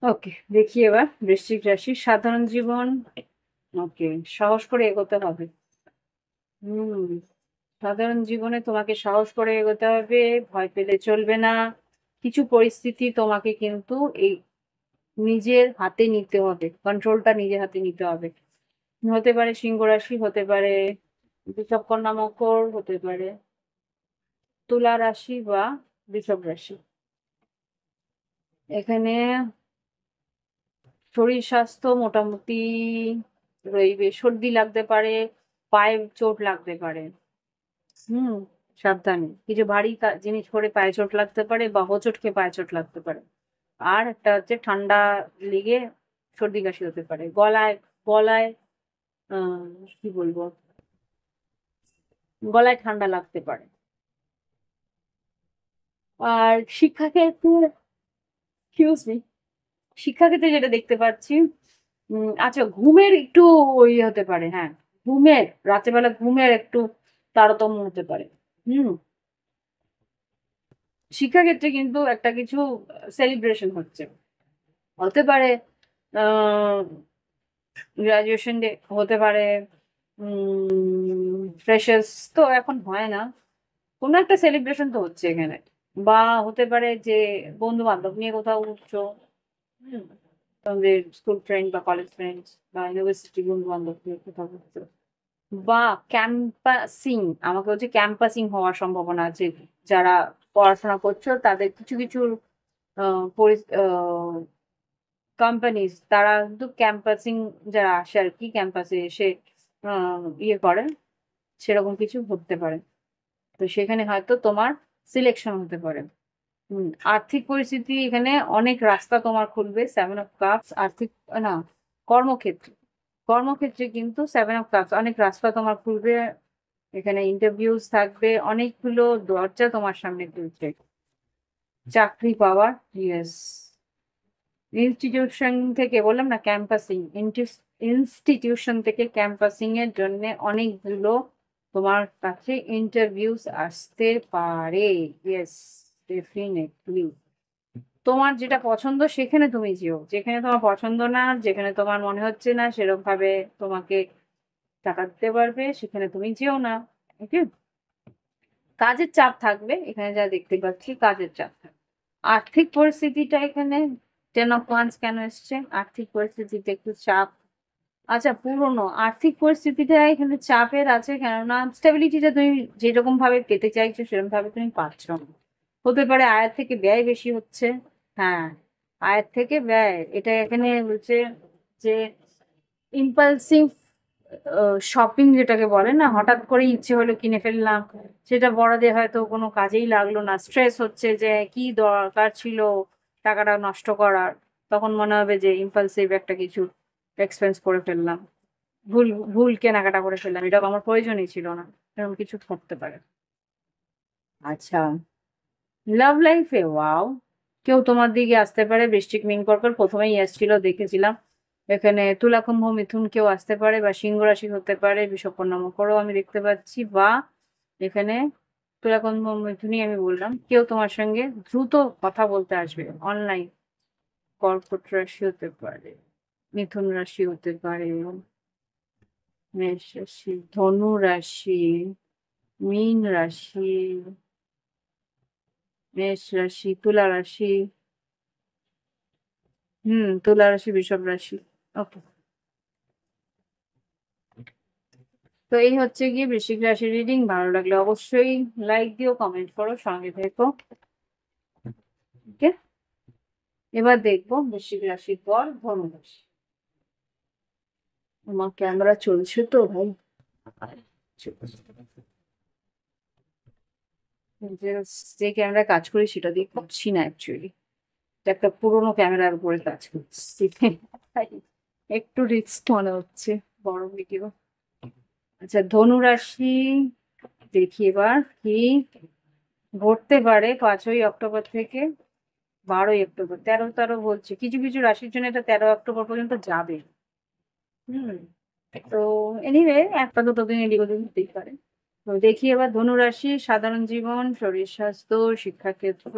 ওকে, দেখি এবার বৃশ্চিক রাশি সাধারণ জীবন। ওকে, সাহস করে এগোতে হবে। হুম, সাধারণ জীবনে তোমাকে সাহস করে এগোতে হবে, ভয় পেলে চলবে না। কিছু পরিস্থিতি তোমাকে কিন্তু এই নিজের হাতে নিতে হবে, কন্ট্রোলটা নিজের হাতে নিতে হবে। হতে পারে সিংহ রাশি, হতে পারে বৃষভ কন্যা মকর, হতে পারে তুলা রাশি বা বৃষভ রাশি। এখানে শরীর স্বাস্থ্য মোটামুটি রইবে, সর্দি লাগতে পারে, পায়ে চোট লাগতে পারে। হুম, সাবধানে, কিছু ভারী জিনিস পরে পায়ে চোট লাগতে পারে বা হোঁচট খেয়ে পায়ে চোট লাগতে পারে। আর একটা হচ্ছে ঠান্ডা লেগে সর্দি কাশি হতে পারে, গলায় গলায় আহ কি বলবো, গলায় ঠান্ডা লাগতে পারে। আর শিক্ষাক্ষেত্রে, এক্সকিউজ মি, শিক্ষাক্ষেত্রে যেটা দেখতে পাচ্ছি, আচ্ছা ঘুমের একটু ওই হতে পারে, হ্যাঁ ঘুমের, রাতের বেলা ঘুমের একটু তারতম্য হতে পারে। হুম, শিক্ষাক্ষেত্রে কিন্তু একটা কিছু সেলিব্রেশন হচ্ছে, হতে পারে গ্রাজুয়েশন ডে, হতে পারে ফ্রেশার্স, তো এখন হয় না, কোনো একটা সেলিব্রেশন তো হচ্ছে এখানে। বা হতে পারে যে বন্ধু বান্ধব নিয়ে কোথাও উঠছো, হুম, তোমাদের স্কুল ফ্রেন্ড বা কলেজ ফ্রেন্ডস বা ইউনিভার্সিটি বন্ধু বান্ধব নিয়ে কোথাও উঠছো। বা ক্যাম্পাসিং, আমাকে হচ্ছে ক্যাম্পাসিং হওয়ার সম্ভাবনা আছে। যারা পড়াশোনা করছো তাদের কিছু কিছু কোম্পানিজ তারা কিন্তু ক্যাম্পাসিং, যারা আসে আর কি ক্যাম্পাসে এসে ইয়ে করে, সেরকম কিছু হতে পারে। তো সেখানে হয়তো তোমার সিলেকশন হতে পারে। হুম, আর্থিক পরিস্থিতি এখানে অনেক রাস্তা তোমার খুলবে, 7 অফ কাপস। আর্থিক না, কর্মক্ষেত্র, কর্মক্ষেত্রে কিন্তু 7 of Cups অনেক রাস্তা তোমার খুলবে, এখানে ইন্টারভিউস থাকবে, অনেকগুলো দরজা তোমার সামনে খুলছে চাকরি পাওয়ার। ইয়েস, ইনস্টিটিউশন থেকে বললাম না, ক্যাম্পাসিং, ইনস্টিটিউশন থেকে ক্যাম্পাসিং এর জন্য অনেকগুলো তোমার কাছে ইন্টারভিউস আসতে পারে। Yes, definitely. তোমার যেটা পছন্দ সেখানে তুমি যেও, যেখানে তোমার পছন্দ না, যেখানে তোমার মনে হচ্ছে না সেরকম ভাবে তোমাকে টাকা দিতে পারবে, সেখানে তুমি যেও না। ওকে, কাজের চাপ থাকবে এখানে, যা দেখতে পাচ্ছি কাজের চাপ থাকবে। আর্থিক পরিস্থিতিটা এখানে 10 of Wands কেন এসছে? আর্থিক পরিস্থিতিতে একটু চাপ। আচ্ছা, পুরনো আর্থিক পরিস্থিতিটা এখানে চাপের আছে, কেননা স্টেবিলিটিটা তুমি যেরকম ভাবে পেতে চাইছো সেরকম ভাবে তুমি পাচ্ছ না। হতে পারে আয়ের থেকে ব্যয় বেশি হচ্ছে। হ্যাঁ, আয়ের থেকে ব্যয়, এটা এখানে বলছে যে ইম্পালসিভ শপিং যেটাকে বলে না, হঠাৎ করে ইচ্ছে হলো কিনে ফেললাম, সেটা বড়দের হয়তো কোনো কাজেই লাগলো না, স্ট্রেস হচ্ছে যে কি দরকার ছিল টাকাটা নষ্ট করার, তখন মনে হবে যে ইম্পালসিভ একটা কিছু এক্সপেন্স করে ফেললাম, ভুল ভুল কেনাকাটা করে ফেললাম, এটা আমার প্রয়োজনই ছিল না, এরকম কিছু করতে পারে। আচ্ছা, লাভ লাইফে ওয়াও, কেউ তোমার দিকে আসতে পারে, বৃশ্চিক মিন কর্কট প্রথমেই এসেছিল দেখেছিলাম। এখানে তুলা কুম্ভ মিথুন কেউ আসতে পারে, বা সিংহ রাশি হতে পারে, বিষকন্যা মকরও আমি দেখতে পাচ্ছি, বা এখানে তুলা কুম্ভ মিথুনই আমি বললাম, কেউ তোমার সঙ্গে দ্রুত কথা বলতে আসবে অনলাইন। কর্কট রাশি হতে পারে, মিথুন রাশি হতে পারে, মেষ রাশি, ধনু রাশি, মীন রাশি, মেষ রাশি, তুলা রাশি, তুলা রাশি, বৃষভ রাশি। ওকে, তো এই হচ্ছে গিয়ে বৃশ্চিক রাশি রিডিং। ভালো লাগলে অবশ্যই লাইক দিও, কমেন্ট করো, সঙ্গে থেকো। ওকে, এবার দেখবো বৃশ্চিক রাশির পর ধনু রাশি। আমার ক্যামেরা চলছে তো ভাই, যে ক্যামেরা কাজ করি সেটা দিয়ে করছি না অ্যাকচুয়ালি, একটা পুরোনো ক্যামেরার উপরে কাজ করছি, তাই একটু রিস্ক মনে হচ্ছে বড় ভিডিও। আচ্ছা, ধনু রাশি দেখি এবার কি ঘটতে পারে 5ই অক্টোবর থেকে 12ই অক্টোবর। 13 বলছে, কিছু কিছু রাশির জন্য এটা 13 অক্টোবর পর্যন্ত যাবে। হুম, তো এনিওয়ে একটা দুটো দিন এদিক ওদিক হতেই পারে। তো দেখি এবার ধনু রাশি, সাধারণ জীবন, শরীর স্বাস্থ্য, শিক্ষাক্ষেত্র,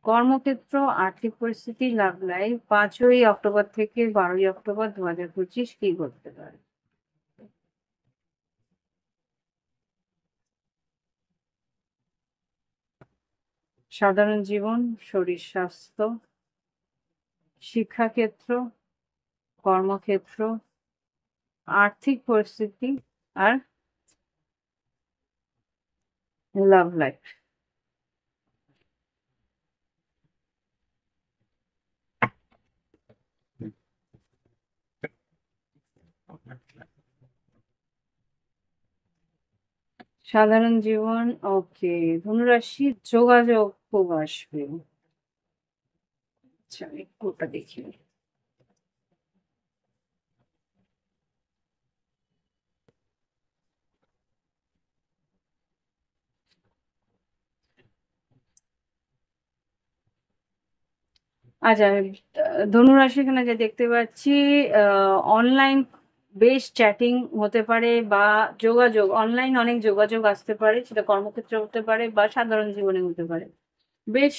কর্মক্ষেত্র, আর্থিক পরিস্থিতি, লাভ লাইফ 5ই অক্টোবর থেকে 12ই অক্টোবর 2025 কি করতে পারে। সাধারণ জীবন, শরীর স্বাস্থ্য, শিক্ষাক্ষেত্র, কর্মক্ষেত্র, আর্থিক পরিস্থিতি, আর লাভ লাইফ। সাধারণ জীবন, ওকে। ধনুরাশি, যোগাযোগ খুব আসবে। আচ্ছা, একটু ওটা দেখি। আচ্ছা, ধনুরাশি এখানে যে দেখতে পাচ্ছি, অনলাইন বেশ চ্যাটিং হতে পারে, বা যোগাযোগ অনলাইন অনেক যোগাযোগ আসতে পারে, সেটা কর্মক্ষেত্রে হতে পারে বা সাধারণ জীবনে হতে পারে। বেশ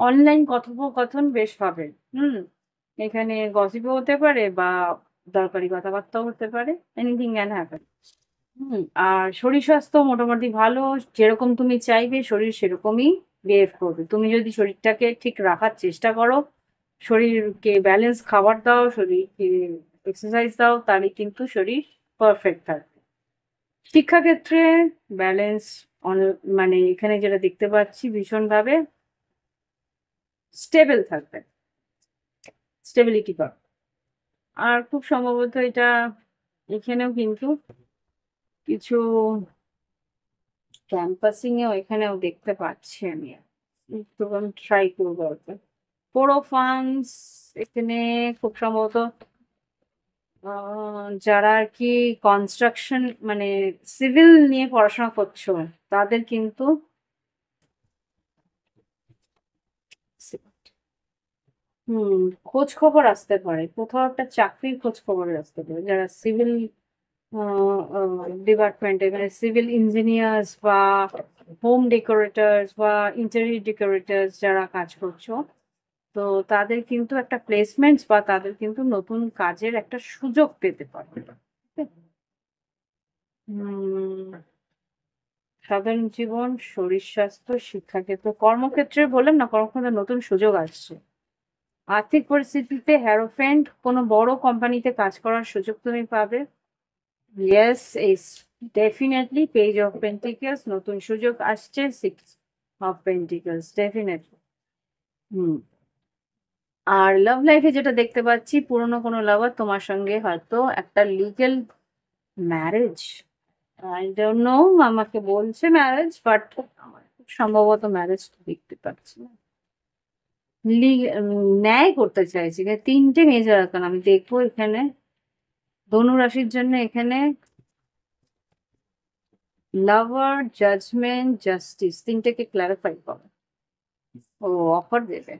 অনলাইন কথোপকথন বেশ হবে। হুম, এখানে গসিপও হতে পারে, বা দরকারি কথাবার্তাও হতে পারে, এনিথিং ক্যান হ্যাপেন। আর শরীর স্বাস্থ্য মোটামুটি ভালো, যেরকম তুমি চাইবে শরীর সেরকমই বিহেভ করবে। তুমি যদি শরীরটাকে ঠিক রাখার চেষ্টা করো, শরীরকে ব্যালেন্স খাবার দাও, শরীরকে এক্সারসাইজ দাও, তাহলে কিন্তু শরীর পারফেক্ট থাকবে। শিক্ষাক্ষেত্রে ব্যালেন্স, মানে এখানে যেটা দেখতে পাচ্ছি ভীষণভাবে স্টেবল থাকবে, স্টেবিলিটি পাবে। আর খুব সম্ভবত এটা এখানেও কিন্তু কিছু ক্যাম্পাসিং এও এখানেও দেখতে পাচ্ছি আমি, একটু আমি ট্রাই করবো আর কি। পোরো ফান্ডস এখানে খুব সম্ভবত যারা আর কি কনস্ট্রাকশন মানে সিভিল নিয়ে পড়াশোনা করছো তাদের কিন্তু হুম খোঁজ খবর আসতে পারে, কোথাও একটা চাকরির খোঁজ খবর আসতে পারে যারা সিভিল ডিপার্টমেন্টে, মানে সিভিল ইঞ্জিনিয়ার্স বা হোম ডেকোরেটরস বা ইন্টেরিয়র ডেকোরেটরস যারা কাজ করছো, তো তাদের কিন্তু একটা প্লেসমেন্টস বা তাদের কিন্তু নতুন কাজের একটা সুযোগ পেতে পারে। হুম, সাধারণ জীবন, শরীর স্বাস্থ্য, শিক্ষাক্ষেত্র, কর্মক্ষেত্রে বললাম না, কর্মক্ষেত্রে নতুন সুযোগ আসছে। আর্থিক পরিস্থিতিতে হ্যারোফেন্ট, কোনো বড় কোম্পানিতে কাজ করার সুযোগ তুমি পাবে। Yes, is definitely page of pentacles, নতুন সুযোগ আসছে। Six of pentacles definitely. হুম, আর লাভ লাইফে যেটা দেখতে পাচ্ছি, পুরনো কোনো লাভার তোমার সঙ্গে হয়তো একটা legal marriage, I don't know, আমাকে বলছে ম্যারেজ, বাট আমার খুব সম্ভবত ম্যারেজ দেখতে পাচ্ছি না। ন্যায় করতে চাইছি, এখানে তিনটে মেজর আরকান আমি দেখবো এখানে। ধনু রাশির জন্য এখানে লাভার, জাজমেন্ট, জাস্টিস, তিনটেকে ক্লারিফাই করো। ও অফার দেবে,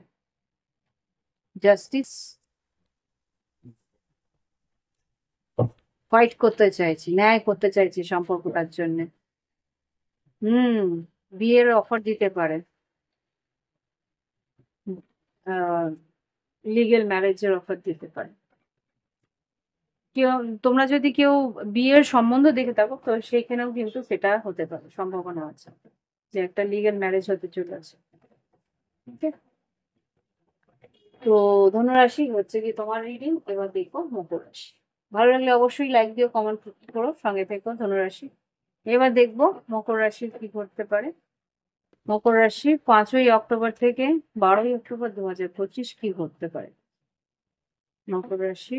জাস্টিস, ফাইট করতে চাইছি, ন্যায় করতে চাইছি সম্পর্কটার জন্য। হুম, বিয়ের অফার দিতে পারে, লিগেল ম্যারেজের অফার দিতে পারে। কেউ, তোমরা যদি কেউ বিয়ের সম্বন্ধ দেখে থাকো তো সেইখানেও কিন্তু সেটা হতে পারে, সম্ভাবনা আছে যে একটা লিগ্যাল ম্যারেজ হতে চলেছে। Okay? তো ধনুরাশি হচ্ছে কি তোমার রিডিং, এবার দেখো মকর রাশি। ভালো লাগলে অবশ্যই লাইক দিও, কমেন্ট করো, সঙ্গে থেকো ধনুরাশি। এবার দেখবো মকর রাশির কি করতে পারে। মকর রাশি 5ই অক্টোবর থেকে 12ই অক্টোবর 2025 কি ঘটতে পারে। মকর রাশি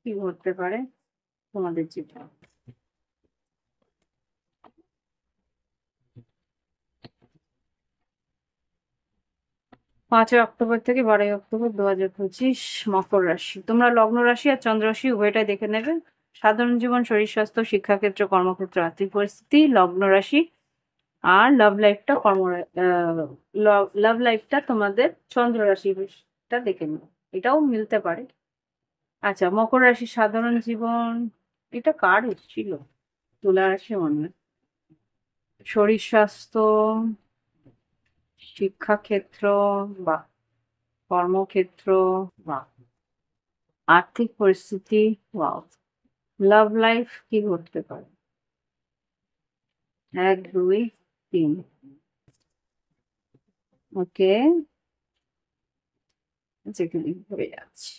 কি ঘটতে পারে তোমাদের জীবনে। 5ই অক্টোবর থেকে 12ই অক্টোবর 2025 মকর রাশি, তোমরা লগ্ন রাশি আর চন্দ্র রাশি উভয়টাই দেখে নেবে। সাধারণ জীবন, শরীর স্বাস্থ্য, শিক্ষাক্ষেত্র, কর্মক্ষেত্র, আর্থিক পরিস্থিতি, লগ্ন রাশি। আর লাভ লাইফটা লাভ লাইফটা তোমাদের চন্দ্র রাশিটা দেখে নিও, এটাও মিলতে পারে। আচ্ছা, মকর রাশি সাধারণ জীবন, এটা কার এসেছিল, তুলা রাশি মনে হয়। শরীর স্বাস্থ্য, শিক্ষাক্ষেত্র বা কর্মক্ষেত্র বা আর্থিক পরিস্থিতি, ওয়াও। লাভ লাইফ কি ঘটতে পারে, 1 2 3, ওকে, যেখানে হয়ে যাচ্ছে।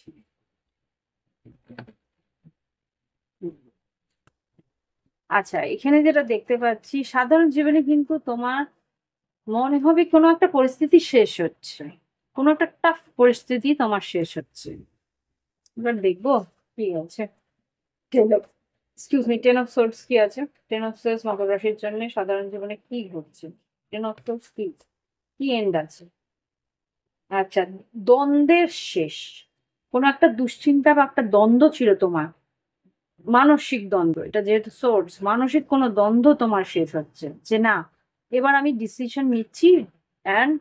আচ্ছা, এখানে যেটা দেখতে পাচ্ছি, সাধারণ জীবনে কিন্তু তোমার মনে হবে কোনো একটা পরিস্থিতি শেষ হচ্ছে, কোনো একটা টাফ পরিস্থিতি তোমার শেষ হচ্ছে। এবার দেখবো কি আছে। টেন অফ সোর্ডস কি আছে, টেন অফ সোর্ডস মকর রাশির জন্য সাধারণ জীবনে কি ঘটছে। টেন অফ সোর্ডস কি এন্ড আছে। আচ্ছা, দ্বন্দ্বের শেষ, কোনো একটা দুশ্চিন্তা বা একটা দ্বন্দ্ব ছিল তোমার, মানসিক দ্বন্দ্ব, এটা যেহেতু সোর্স, মানসিক কোনো দ্বন্দ্ব তোমার শেষ হচ্ছে যে না, এবার আমি ডিসিশন নিচ্ছি। অ্যান্ড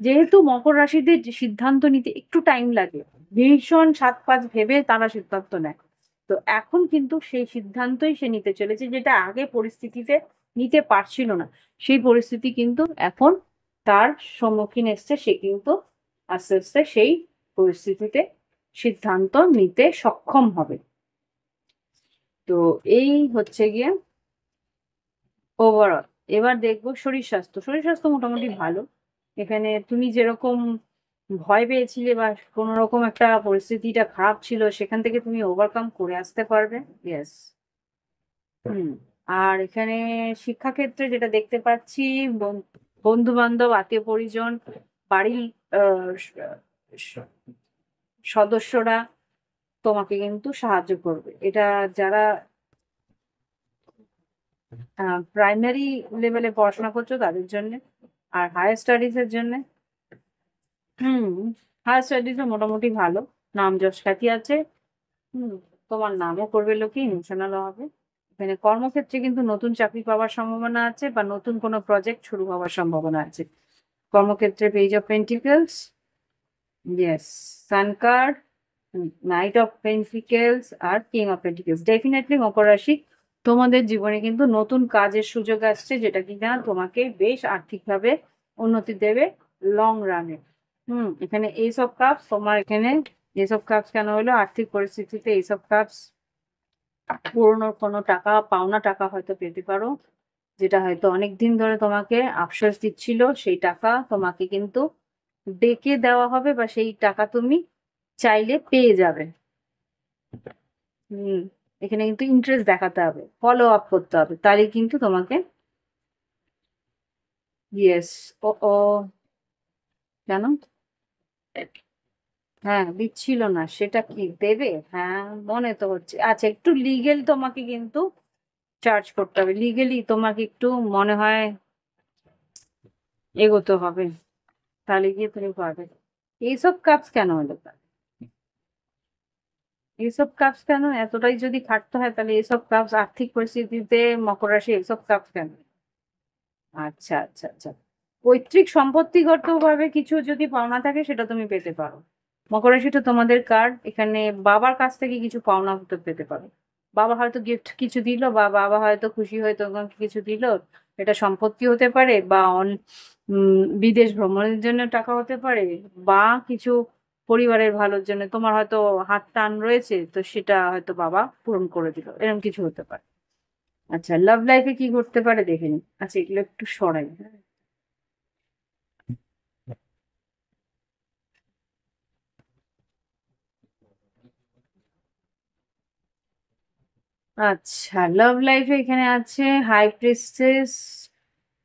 যেহেতু মকর রাশিদের সিদ্ধান্ত নিতে একটু টাইম লাগে, ভীষণ 7 5 ভেবে তারা সিদ্ধান্ত নেয়, তো এখন কিন্তু সেই সিদ্ধান্তই সে নিতে চলেছে, যেটা আগে পরিস্থিতিতে নিতে পারছিল না, সেই পরিস্থিতি কিন্তু এখন তার সম্মুখীন এসছে, সে কিন্তু আস্তে আস্তে সেই পরিস্থিতিতে সিদ্ধান্ত নিতে সক্ষম হবে। তো এই হচ্ছে গিয়ে ওভারঅল। এবার দেখবো শরীর স্বাস্থ্য, শরীর স্বাস্থ্য মোটামুটি ভালো। এখানে তুমি যেরকম ভয় পেয়েছিলে বা কোনো রকম একটা পরিস্থিতিটা খারাপ ছিল, সেখান থেকে তুমি ওভারকাম করে আসতে পারবে। ইয়েস। হুম। আর এখানে শিক্ষাক্ষেত্রে যেটা দেখতে পাচ্ছি, বন্ধু বান্ধব, আত্মীয় পরিজন, বাড়ির সদস্যরা তোমাকে কিন্তু সাহায্য করবে, এটা যারা প্রাইমারি লেভেলে পড়াশোনা করছো তাদের জন্য। আর হায়ার স্টাডিজ এর জন্য, হুম, হায়ার স্টাডিজও মোটামুটি ভালো, নাম যশ খ্যাতি আছে। হুম, তোমার নামও করবে লোকে, ইমোশনালও হবে। এখানে কর্মক্ষেত্রে কিন্তু নতুন চাকরি পাওয়ার সম্ভাবনা আছে বা নতুন কোনো প্রজেক্ট শুরু হওয়ার সম্ভাবনা আছে। কর্মক্ষেত্রে page of pentacles, yes, sun card, knight of pentacles আর কিং অফ পেন্টিকলস। ডেফিনেটলি মকর রাশি, তোমাদের জীবনে কিন্তু নতুন কাজের সুযোগ আসছে, যেটা কিনা তোমাকে বেশ আর্থিকভাবে উন্নতি দেবে লং রানে। এখানে এইস অফ কাপস, তোমার এখানে এইস অফ কাপস কেন হলো? আর্থিক পরিস্থিতিতে এইস অফ কাপস পুরনো কোনো টাকা, পাওনা টাকা হয়তো পেতে পারো, যেটা হয়তো অনেকদিন ধরে তোমাকে আফসোস দিচ্ছিল, সেই টাকা তোমাকে কিন্তু ডেকে দেওয়া হবে বা সেই টাকা তুমি চাইলে পেয়ে যাবে। হুম এখানে কিন্তু ইন্টারেস্ট দেখাতে হবে, ফলো আপ করতে হবে, তাহলে কিন্তু তোমাকে। ইয়েস। ও ও কেন? হ্যাঁ, দিচ্ছিল না, সেটা কি দেবে? হ্যাঁ, মনে তো হচ্ছে। আচ্ছা, একটু লিগেল তোমাকে কিন্তু চার্জ করতে হবে, লিগেলি তোমাকে একটু মনে হয় এগোতে হবে, তাহলে গিয়ে তুমি পারবে। এইসব কাজ কেন হলো? এইসব কাজ কেন? এতটাই যদি খাটতে হয় তাহলে এইসব কাজ আর্থিক পরিস্থিতিতে মকর রাশি এইসব কাজ কেন? আচ্ছা আচ্ছা আচ্ছা, পৈতৃক সম্পত্তিগত ভাবে কিছু যদি পাওনা থাকে সেটা তুমি পেতে পারো। মকর রাশিটা তোমাদের কার্ড, এখানে বাবার কাছ থেকে কিছু পাওনা হতে পেতে পারো। বাবা হয়তো গিফট কিছু দিল, বা বাবা হয়তো খুশি হয়ে তোমাকে কিছু দিল। এটা সম্পত্তি হতে পারে, বা বিদেশ ভ্রমণের জন্য টাকা হতে পারে, বা কিছু পরিবারের ভালোর জন্য তোমার হয়তো হাত টান রয়েছে, তো সেটা হয়তো বাবা পূরণ করে দিল, এরকম কিছু হতে পারে। আচ্ছা, লাভ লাইফে কি ঘটতে পারে দেখে নিন। আচ্ছা, এগুলো একটু সরাই, হ্যাঁ। আচ্ছা, লাভ লাইফে এখানে আছে হাই প্রিস্টেস,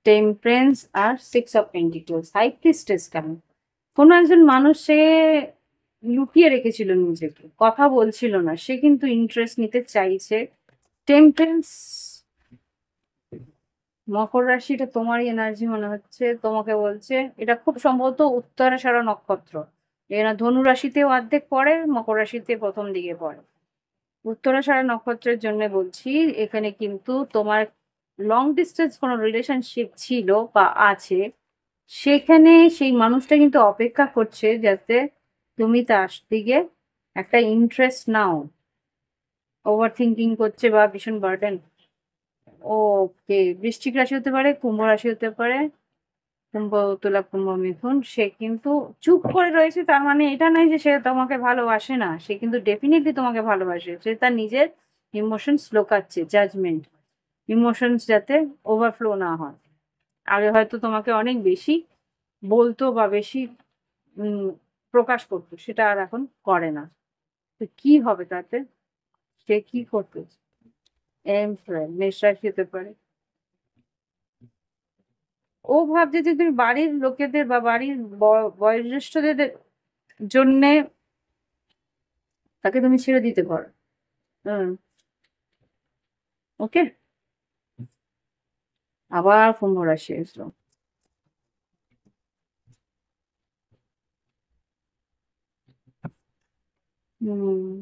টেম্পারেন্স আর six of pentacles. High priestess কেন? কোনো একজন মানুষ, সে লুকিয়ে রেখেছিল নিজেকে, কথা বলছিল না, সে কিন্তু ইন্টারেস্ট নিতে চাইছে। টেম্পারেন্স, মকর রাশিটা তোমারই এনার্জি মনে হচ্ছে, তোমাকে বলছে এটা খুব সম্ভবত উত্তরাষাঢ়া নক্ষত্র। এরা ধনু রাশিতেও অর্ধেক পড়ে, মকর রাশিতে প্রথম দিকে পড়ে। উত্তরাষাঢ়া নক্ষত্রের জন্য বলছি, এখানে কিন্তু তোমার লং ডিস্টেন্স কোনো রিলেশনশিপ ছিল বা আছে, সেখানে সেই মানুষটা কিন্তু অপেক্ষা করছে যাতে তুমি তার দিকে একটা ইন্টারেস্ট নাও। ওভার থিঙ্কিং করছে বা ভীষণ বার্ডেন। ওকে, বৃশ্চিক রাশি হতে পারে, কুম্ভ রাশি হতে পারে, কুম্ভ, তুলা, কুম্ভ, মিথুন। সে কিন্তু চুপ করে রয়েছে, তার মানে এটা নয় যে সে তোমাকে ভালোবাসে না, সে কিন্তু ডেফিনেটলি তোমাকে ভালোবাসে। সে তার নিজের ইমোশনস লোকাচ্ছে, জাজমেন্ট, ইমোশনস যাতে ওভারফ্লো না হয়। আগে হয়তো তোমাকে অনেক বেশি বলতো বা বেশি উম প্রকাশ করতো, সেটা আর এখন করে না। তো কি হবে তাতে? সে কি করতে? এমপ্লয়, মেষ রাশি হতে পারে। ও ভাবছে যে তুমি বাড়ির লোকেদের বা বাড়ির বয়োজ্যেষ্ঠদের জন্যে তাকে তুমি ছেড়ে দিতে পারো। হুম, ওকে। আবার কুম্ভ রাশি এসলো। হুম,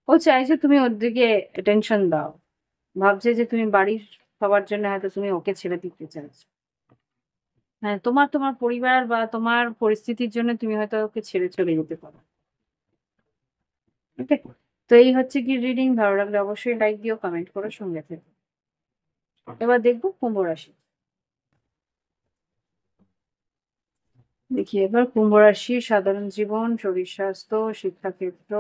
ও চাইছে তুমি ওর দিকে টেনশন দাও, ভাবছে যে তুমি বাড়ির সবার জন্য হয়তো তুমি ওকে ছেড়ে দিতে চাইছো। হ্যাঁ, তোমার তোমার পরিবার বা তোমার পরিস্থিতির জন্য তুমি হয়তো ওকে ছেড়ে চলে যেতে পারো। ওকে, তো এই হচ্ছে কি রিডিং। ভালো লাগলে অবশ্যই লাইক দিও, কমেন্ট করো, সঙ্গে থেকো। এবার দেখবো কুম্ভ রাশি। দেখি এবার কুম্ভ রাশি, সাধারণ জীবন, শরীর স্বাস্থ্য, শিক্ষাক্ষেত্র,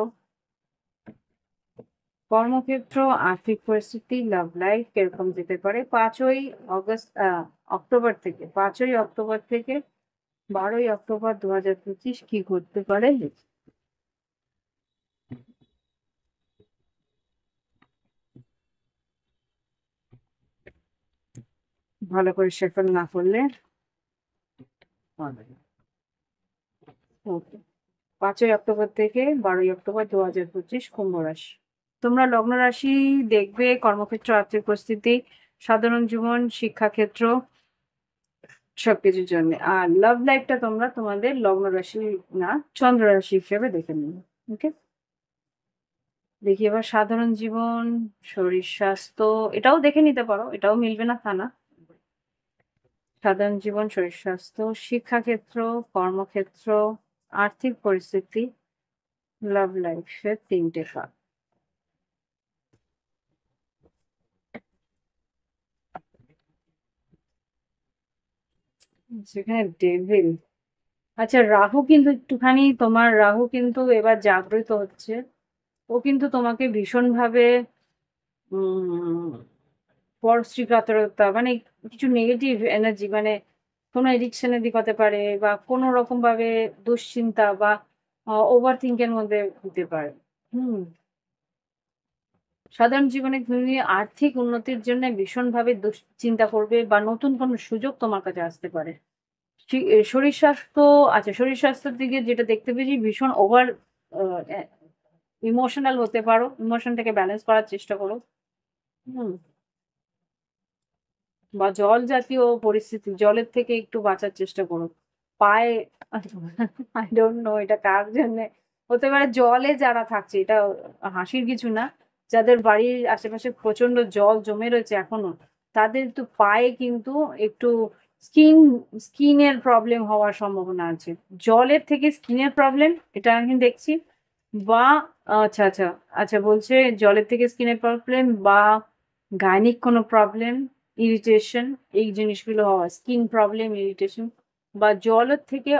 কর্মক্ষেত্র, আর্থিক পরিস্থিতি, লাভ লাইফ কিরকম যেতে পারে 5ই অক্টোবর থেকে 12ই অক্টোবর 2025 কি ঘটতে পারে। ভালো করে শেফল না করলে হবে না। ওকে, 5ই অক্টোবর থেকে 12ই অক্টোবর 2025 কুম্ভ রাশি। তোমরা লগ্ন রাশি দেখবে, কর্মক্ষেত্র, আর্থিক পরিস্থিতি, সাধারণ জীবন, শিক্ষাক্ষেত্র, সবকিছুর জন্য। আর লাভ লাইফটা তোমরা তোমাদের লগ্ন রাশি না, চন্দ্র রাশি হিসেবে দেখে নিও। ওকে। দেখি এবার সাধারণ জীবন, শরীর স্বাস্থ্য, এটাও দেখে নিতে পারো, এটাও মিলবে না তা না। সাধারণ জীবন, শরীর স্বাস্থ্য, শিক্ষাক্ষেত্র, কর্মক্ষেত্র, আর্থিক পরিস্থিতি, লাভ লাইফের 3টে ভাগ। যেখানে ডেভিল, আচ্ছা রাহু কিন্তু একটুখানি, তোমার রাহু কিন্তু এবার জাগ্রত হচ্ছে। ও কিন্তু তোমাকে ভীষণভাবে উম পরশ্রীকাতরতা, মানে কিছু নেগেটিভ এনার্জি, মানে কোনো এডিকশনের দিক হতে পারে, বা কোনো রকম ভাবে দুশ্চিন্তা বা ওভার থিঙ্কের মধ্যে হতে পারে। হুম। সাধারণ জীবনে তুমি আর্থিক উন্নতির জন্য ভীষণভাবে দুশ্চিন্তা করবে, বা নতুন কোনো সুযোগ তোমার কাছে আসতে পারে। শরীর স্বাস্থ্য, আচ্ছা শরীর স্বাস্থ্যের দিকে যেটা দেখতে পেয়েছি, ভীষণ ওভার ইমোশনাল হতে পারো, ইমোশনটাকে ব্যালেন্স করার চেষ্টা করো। হুম। বা জল জাতীয় পরিস্থিতি, জলের থেকে একটু বাঁচার চেষ্টা করো। পায়ে আই ডোন্ট নো এটা কার জন্য হতে পারে, জলে যারা থাকছে, এটা হাসির কিছু না, যাদের বাড়ির আশেপাশে প্রচন্ড জল জমে রয়েছে এখনো, তাদের তো পায়ে কিন্তু একটু স্কিন স্কিনের প্রবলেম হওয়ার সম্ভাবনা আছে। জলের থেকে স্কিনের প্রবলেম, এটা আমি দেখছি। বা আচ্ছা আচ্ছা, আচ্ছা বলছে জলের থেকে স্কিনের প্রবলেম, বা গাইনিক কোনো প্রবলেম, ইরিটেশন, এই জিনিসগুলো হওয়া, স্কিন প্রবলেম, ইরিটেশন, বা জলের থেকে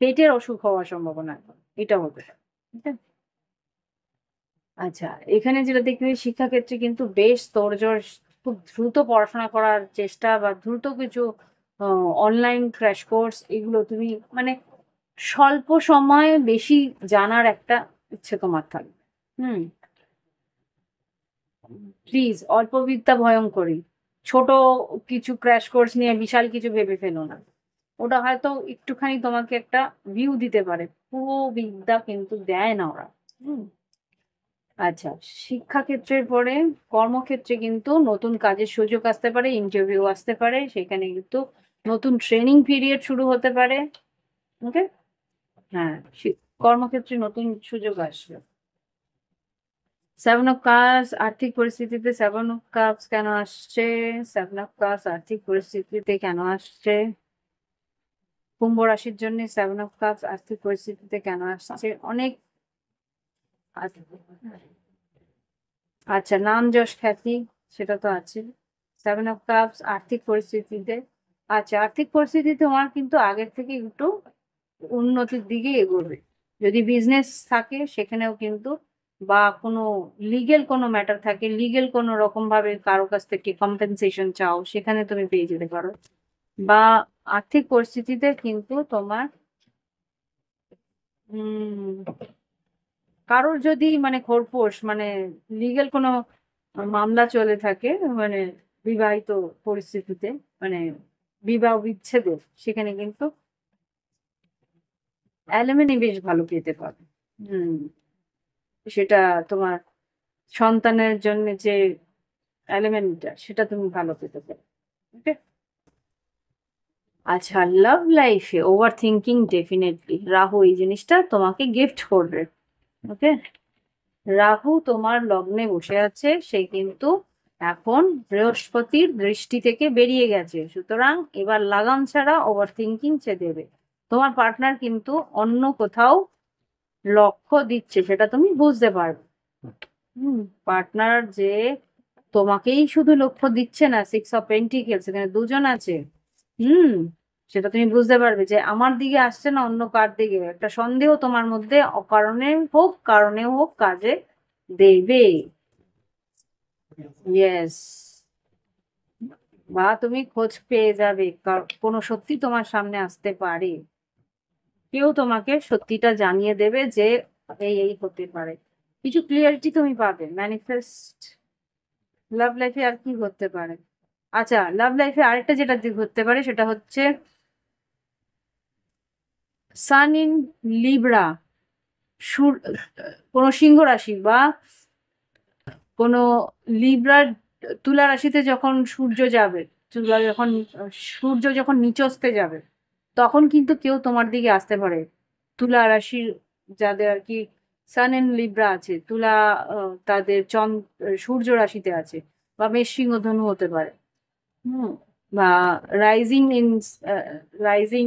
পেটের অসুখ হওয়ার সম্ভাবনা এটা হতে পারে। ঠিক আছে? আচ্ছা, এখানে যেটা দেখতে পাই, শিক্ষাক্ষেত্রে কিন্তু বেশ তোড়জোড়, খুব দ্রুত পড়াশোনা করার চেষ্টা, বা দ্রুত কিছু অনলাইন ক্র্যাশ কোর্স, এগুলো তুমি মানে স্বল্প সময়ে বেশি জানার একটা ইচ্ছে তোমার থাকবে। হুম। প্লিজ, অল্প বিদ্যা ভয়ঙ্করী। ছোট কিছু ক্র্যাশ কোর্স নিয়ে বিশাল কিছু ভেবে ফেলো না। ওটা হয়তো একটুখানি তোমাকে একটা ভিউ দিতে পারে, পুরো বিদ্যা কিন্তু দেয় না ওরা। হুম। আচ্ছা, শিক্ষাক্ষেত্রের পরে কর্মক্ষেত্রে কিন্তু নতুন কাজের সুযোগ আসতে পারে, ইন্টারভিউ আসতে পারে, সেখানে কিন্তু নতুন ট্রেনিং পিরিয়ড শুরু হতে পারে। ওকে। হ্যাঁ, কর্মক্ষেত্রে নতুন সুযোগ আসবে। সেভেন অফ কাপস আর্থিক পরিস্থিতিতে, সেভেন অফ কাপস কেন আসছে, সেভেন অফ কাপস আর্থিক পরিস্থিতিতে কেন আসছে, কুম্ভ রাশির জন্য সেভেন অফ কাপস আর্থিক পরিস্থিতিতে কেন আসছে, অনেক আচ্ছা, নাম যশ খ্যাতি, সেটা তো আছে। সেভেন অফ কাপস আর্থিক পরিস্থিতিতে, আচ্ছা আর্থিক পরিস্থিতি তোমার কিন্তু আগের থেকে একটু উন্নতির দিকে এগোবে। যদি বিজনেস থাকে সেখানেও কিন্তু, বা কোনো লিগেল কোনো ম্যাটার থাকে, লিগেল কোনো রকম ভাবে কারো কাছ থেকে কম্পেনসেশন চাও, সেখানে তুমি পেয়ে যেতে পারো। বা আর্থিক পরিস্থিতিতে কিন্তু তোমার উম কারোর যদি মানে খোরপোশ, মানে লিগেল কোনো মামলা চলে থাকে, মানে বিবাহিত পরিস্থিতিতে, মানে বিবাহ বিচ্ছেদের, সেখানে কিন্তু অ্যালিমনি বেশ ভালো পেতে পারো। হুম। সেটা তোমার সন্তানের জন্য যে অ্যালিমেন্টটা, সেটা তুমি ভালো পেতে পারো। ওকে। আচ্ছা, লাভ লাইফে ওভার থিঙ্কিং, ডেফিনেটলি রাহু এই জিনিসটা তোমাকে গিফট করবে। ওকে। রাহু তোমার লগ্নে বসে আছে, সে কিন্তু এখন বৃহস্পতির দৃষ্টি থেকে বেরিয়ে গেছে, সুতরাং এবার লাগাম ছাড়া ওভার থিঙ্কিং সে দেবে। তোমার পার্টনার কিন্তু অন্য কোথাও লক্ষ্য দিচ্ছে, সেটা তুমি বুঝতে পারবে। হুম। পার্টনার যে তোমাকেই শুধু লক্ষ্য দিচ্ছে না, সিক্স অফ পেন্টিকেলস এখানে দুজন আছে। হুম। সেটা তুমি বুঝতে পারবে যে আমার দিকে আসছে না, অন্য কার দিকে, একটা সন্দেহ তোমার মধ্যে অকারণে হোক কারণে হোক কাজে দেবে। ইয়েস। বা তুমি খোঁজ পেয়ে যাবে, কোনো সত্যি তোমার সামনে আসতে পারে, কেউ তোমাকে সত্যিটা জানিয়ে দেবে যে এই এই হতে পারে, কিছু ক্লিয়ারিটি তুমি পাবে, ম্যানিফেস্ট। লাভ লাইফে আর কি করতে পারে, আচ্ছা লাভ লাইফে আরেকটা যেটা দিক হতে পারে, সেটা হচ্ছে সান ইন লিব্রা, কোনো সিংহ রাশি, বা কোনো লিব্রার তুলা রাশিতে যখন সূর্য যাবে, যখন সূর্য যখন নিচস্তে যাবে, তখন কিন্তু কেউ তোমার দিকে আসতে পারে। তুলা রাশির যাদের আর কি সান এন্ড লিব্রা আছে, তুলা তাদের সূর্য রাশিতে আছে, বা মেষ সিংহ ধনু হতে পারে। হুম। বা রাইজিং ইন রাইজিং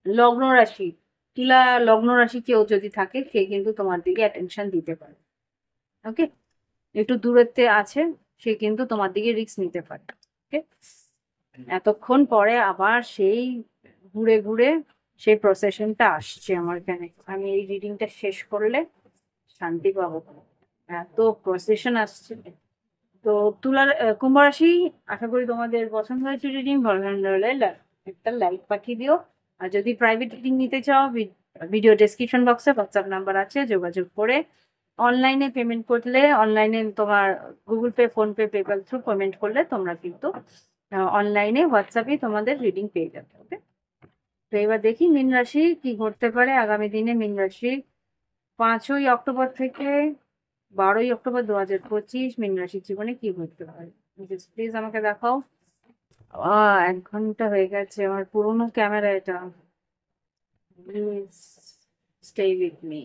লগ্ন রাশি, তুলা লগ্ন রাশি কেউ যদি থাকে সে কিন্তু তোমার দিকে অ্যাটেনশন দিতে পারে। ওকে, একটু দূরত্বে আছে, সে কিন্তু তোমার দিকে রিস্ক নিতে পারে। ওকে, এতক্ষণ পরে আবার সেই ঘুরে ঘুরে সেই প্রসেশনটা আসছে আমার এখানে। আমি এই রিডিংটা শেষ করলে শান্তি পাবো, এত প্রসেশন আসছে। তো কুম্ভ রাশি, আশা করি তোমাদের পছন্দ হয়েছে রিডিং। ভালো লাগলে একটা লাইক পাঠিয়ে দিও। আর যদি প্রাইভেট রিডিং নিতে চাও, ভিডিও ডেসক্রিপশন বক্সে হোয়াটসঅ্যাপ নাম্বার আছে, যোগাযোগ করে অনলাইনে পেমেন্ট করলে, অনলাইনে তোমার Google Pay, PhonePe, PayPal through payment করলে তোমরা কিন্তু অনলাইনে হোয়াটসঅ্যাপে তোমাদের রিডিং পেয়ে যাবে। ওকে, তো এবার দেখি মীন রাশি কি ঘটতে পারে আগামী দিনে। মীন রাশি 5ই অক্টোবর থেকে 12ই অক্টোবর 2025 মীন রাশির জীবনে কি ঘটতে পারে। প্লিজ আমাকে দেখাও। 1 ঘন্টা হয়ে গেছে, আমার পুরোনো ক্যামেরা এটা। Please stay with me.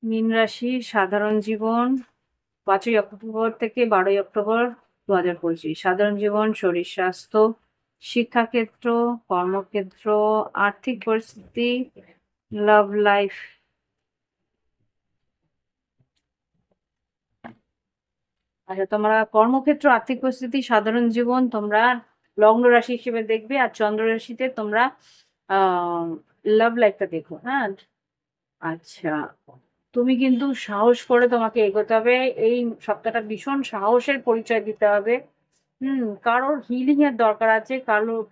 মীন রাশি সাধারণ জীবন 5ই অক্টোবর থেকে 12ই অক্টোবর 2025। সাধারণ জীবন, শরীর স্বাস্থ্য, শিক্ষাক্ষেত্র, কর্মক্ষেত্র, আর্থিক পরিস্থিতি, লাভ লাইফ। আচ্ছা, তোমরা কর্মক্ষেত্র, আর্থিক পরিস্থিতি, সাধারণ জীবন তোমরা লগ্ন রাশি হিসেবে দেখবে, আর চন্দ্র রাশিতে তোমরা আহ লাভ লাইফটা দেখো। হ্যাঁ, আচ্ছা, তুমি কিন্তু সাহস করে তোমাকে এগোতে হবে। এই সপ্তাহটা ভীষণ সাহসের পরিচয় দিতে হবে। কারোর হিলিং এর দরকার আছে,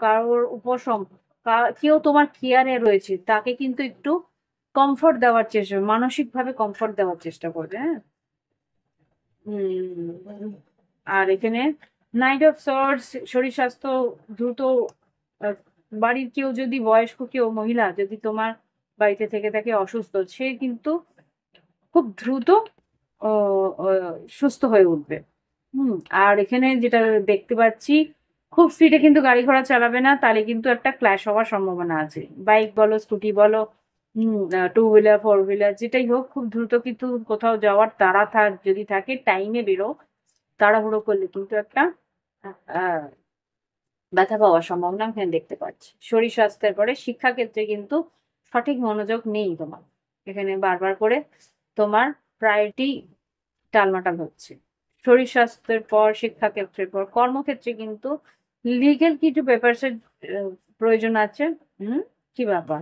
কারোর উপশম, কেউ তোমার কেয়ারে রয়েছে, তাকে কিন্তু একটু কমফোর্ট দেওয়ার চেষ্টা, মানসিক ভাবে কমফোর্ট দেওয়ার চেষ্টা করবে। হ্যাঁ। হুম। আর এখানে নাইট অফ সর্টস, শরীর স্বাস্থ্য দ্রুত, আহ, বাড়ির কেউ যদি বয়স্ক কেউ মহিলা যদি তোমার বাড়িতে থেকে থাকে অসুস্থ, সে কিন্তু খুব দ্রুত সুস্থ হয়ে উঠবে। হুম। আর এখানে যেটা দেখতে পাচ্ছি, খুব স্পিডে কিন্তু গাড়ি ঘোড়া চালাবে না, তাহলে কিন্তু একটা ক্ল্যাশ হওয়ার সম্ভাবনা আছে। বাইক বলো, স্কুটি বলো, টু হুইলার, ফোর হুইলার, যেটাই হোক, খুব দ্রুত কিন্তু কোথাও যাওয়ার তাড়া যদি থাকে, টাইমে বেরো। তাড়াহুড়ো করলে কিন্তু একটা আহ ব্যথা পাওয়ার সম্ভাবনা আমি এখানে দেখতে পাচ্ছি। শরীর স্বাস্থ্যের পরে শিক্ষাক্ষেত্রে কিন্তু সঠিক মনোযোগ নেই তোমার, এখানে বারবার করে তোমার প্রায়োরিটি টালমাটাল হচ্ছে। শরীর স্বাস্থ্যের পর, শিক্ষাক্ষেত্রের পর, কর্মক্ষেত্রে কিন্তু লিগেল কিছু পেপারস এর প্রয়োজন আছে। কি ব্যাপার?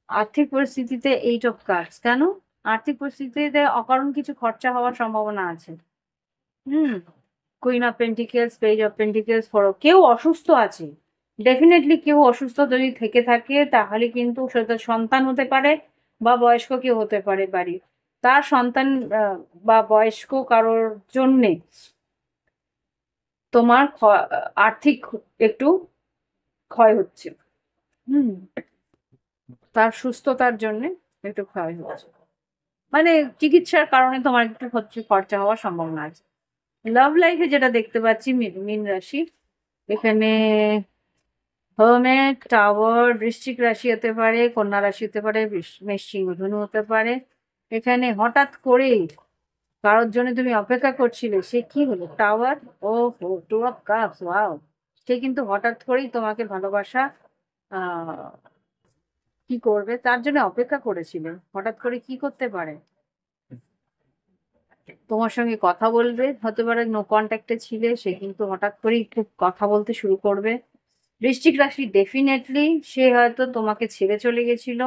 আর্থিক পরিস্থিতিতে এইট অফ কার্ডস কেন? আর্থিক পরিস্থিতিতে অকারণ কিছু খরচা হওয়ার সম্ভাবনা আছে। হুম। Queen of pentacles, page of pentacles, ফরো, কেউ অসুস্থ আছে। ডেফিনেটলি কেউ অসুস্থ যদি থেকে থাকে, তাহলে কিন্তু সেটা সন্তান হতে পারে বা বয়স্ক কেউ হতে পারে বাড়ির। তার সন্তান বা বয়স্ক কারোর জন্যে তোমার আর্থিক একটু ক্ষয় হচ্ছে। হুম। তার সুস্থতার জন্য একটু ক্ষয় হচ্ছে, মানে চিকিৎসার কারণে তোমার একটু খরচা হওয়ার সম্ভাবনা আছে। লাভ লাইফে যেটা দেখতে পাচ্ছি, মীন রাশি, এখানে হর্মেট, টাওয়ার, বৃশ্চিক রাশি হতে পারে, কন্যা রাশি হতে পারে, মেষ সিংহ ধনু হতে পারে। এখানে হঠাৎ করেই কারোর জন্য তুমি অপেক্ষা করছিলে, সে কি হলো? টাওয়ার। ও হো, টু অফ কাপস, ওয়াও। সে কিন্তু হঠাৎ করেই তোমাকে ভালোবাসা আহ কি করবে তার জন্য অপেক্ষা করেছিল। হঠাৎ করে কি করতে পারে? তোমার সঙ্গে কথা বলবে, হতে পারে নো কন্ট্যাক্টে ছিলে, সে কিন্তু হঠাৎ করেই খুব কথা বলতে শুরু করবে। বৃশ্চিক রাশি ডেফিনেটলি সে হয়তো তোমাকে ছেড়ে চলে গেছিল।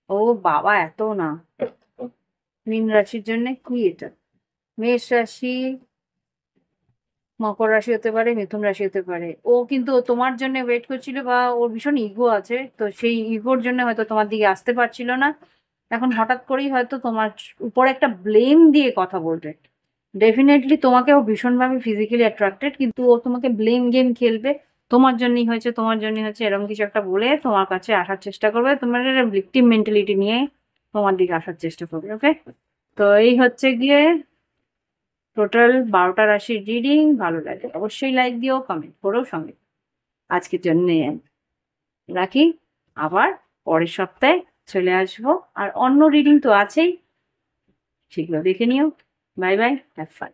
ও বাবা, এত না। মীন রাশির জন্য কি এটা? মেষ রাশি, মকর রাশি হতে পারে, মিথুন রাশি হতে পারে। ও কিন্তু তোমার জন্য ওয়েট করছিল, বা ওর ভীষণ ইগো আছে, তো সেই ইগোর জন্য হয়তো তোমার দিকে আসতে পারছিল না। এখন হঠাৎ করেই হয়তো তোমার উপর একটা ব্লেম দিয়ে কথা বলবে। ডেফিনেটলি তোমাকে ও ভীষণভাবে ফিজিক্যালি অ্যাট্রাক্টেড, কিন্তু ও তোমাকে ব্লেম গেম খেলবে। তোমার জন্যই হয়েছে, তোমার জন্যই হয়েছে, এরকম কিছু একটা বলে তোমার কাছে আসার চেষ্টা করবে, তোমার একটা ভিকটিম মেন্টালিটি নিয়ে তোমার দিকে আসার চেষ্টা করবে। ওকে, তো এই হচ্ছে গিয়ে টোটাল 12টা রাশির রিডিং। ভালো লাগে অবশ্যই লাইক দিও, কমেন্ট করো, সঙ্গে আজকের জন্য রাখি। আবার পরের সপ্তাহে চলে আসবো। আর অন্য রিডিং তো আছেই, সেগুলো দেখে নিও। Bye bye, have fun.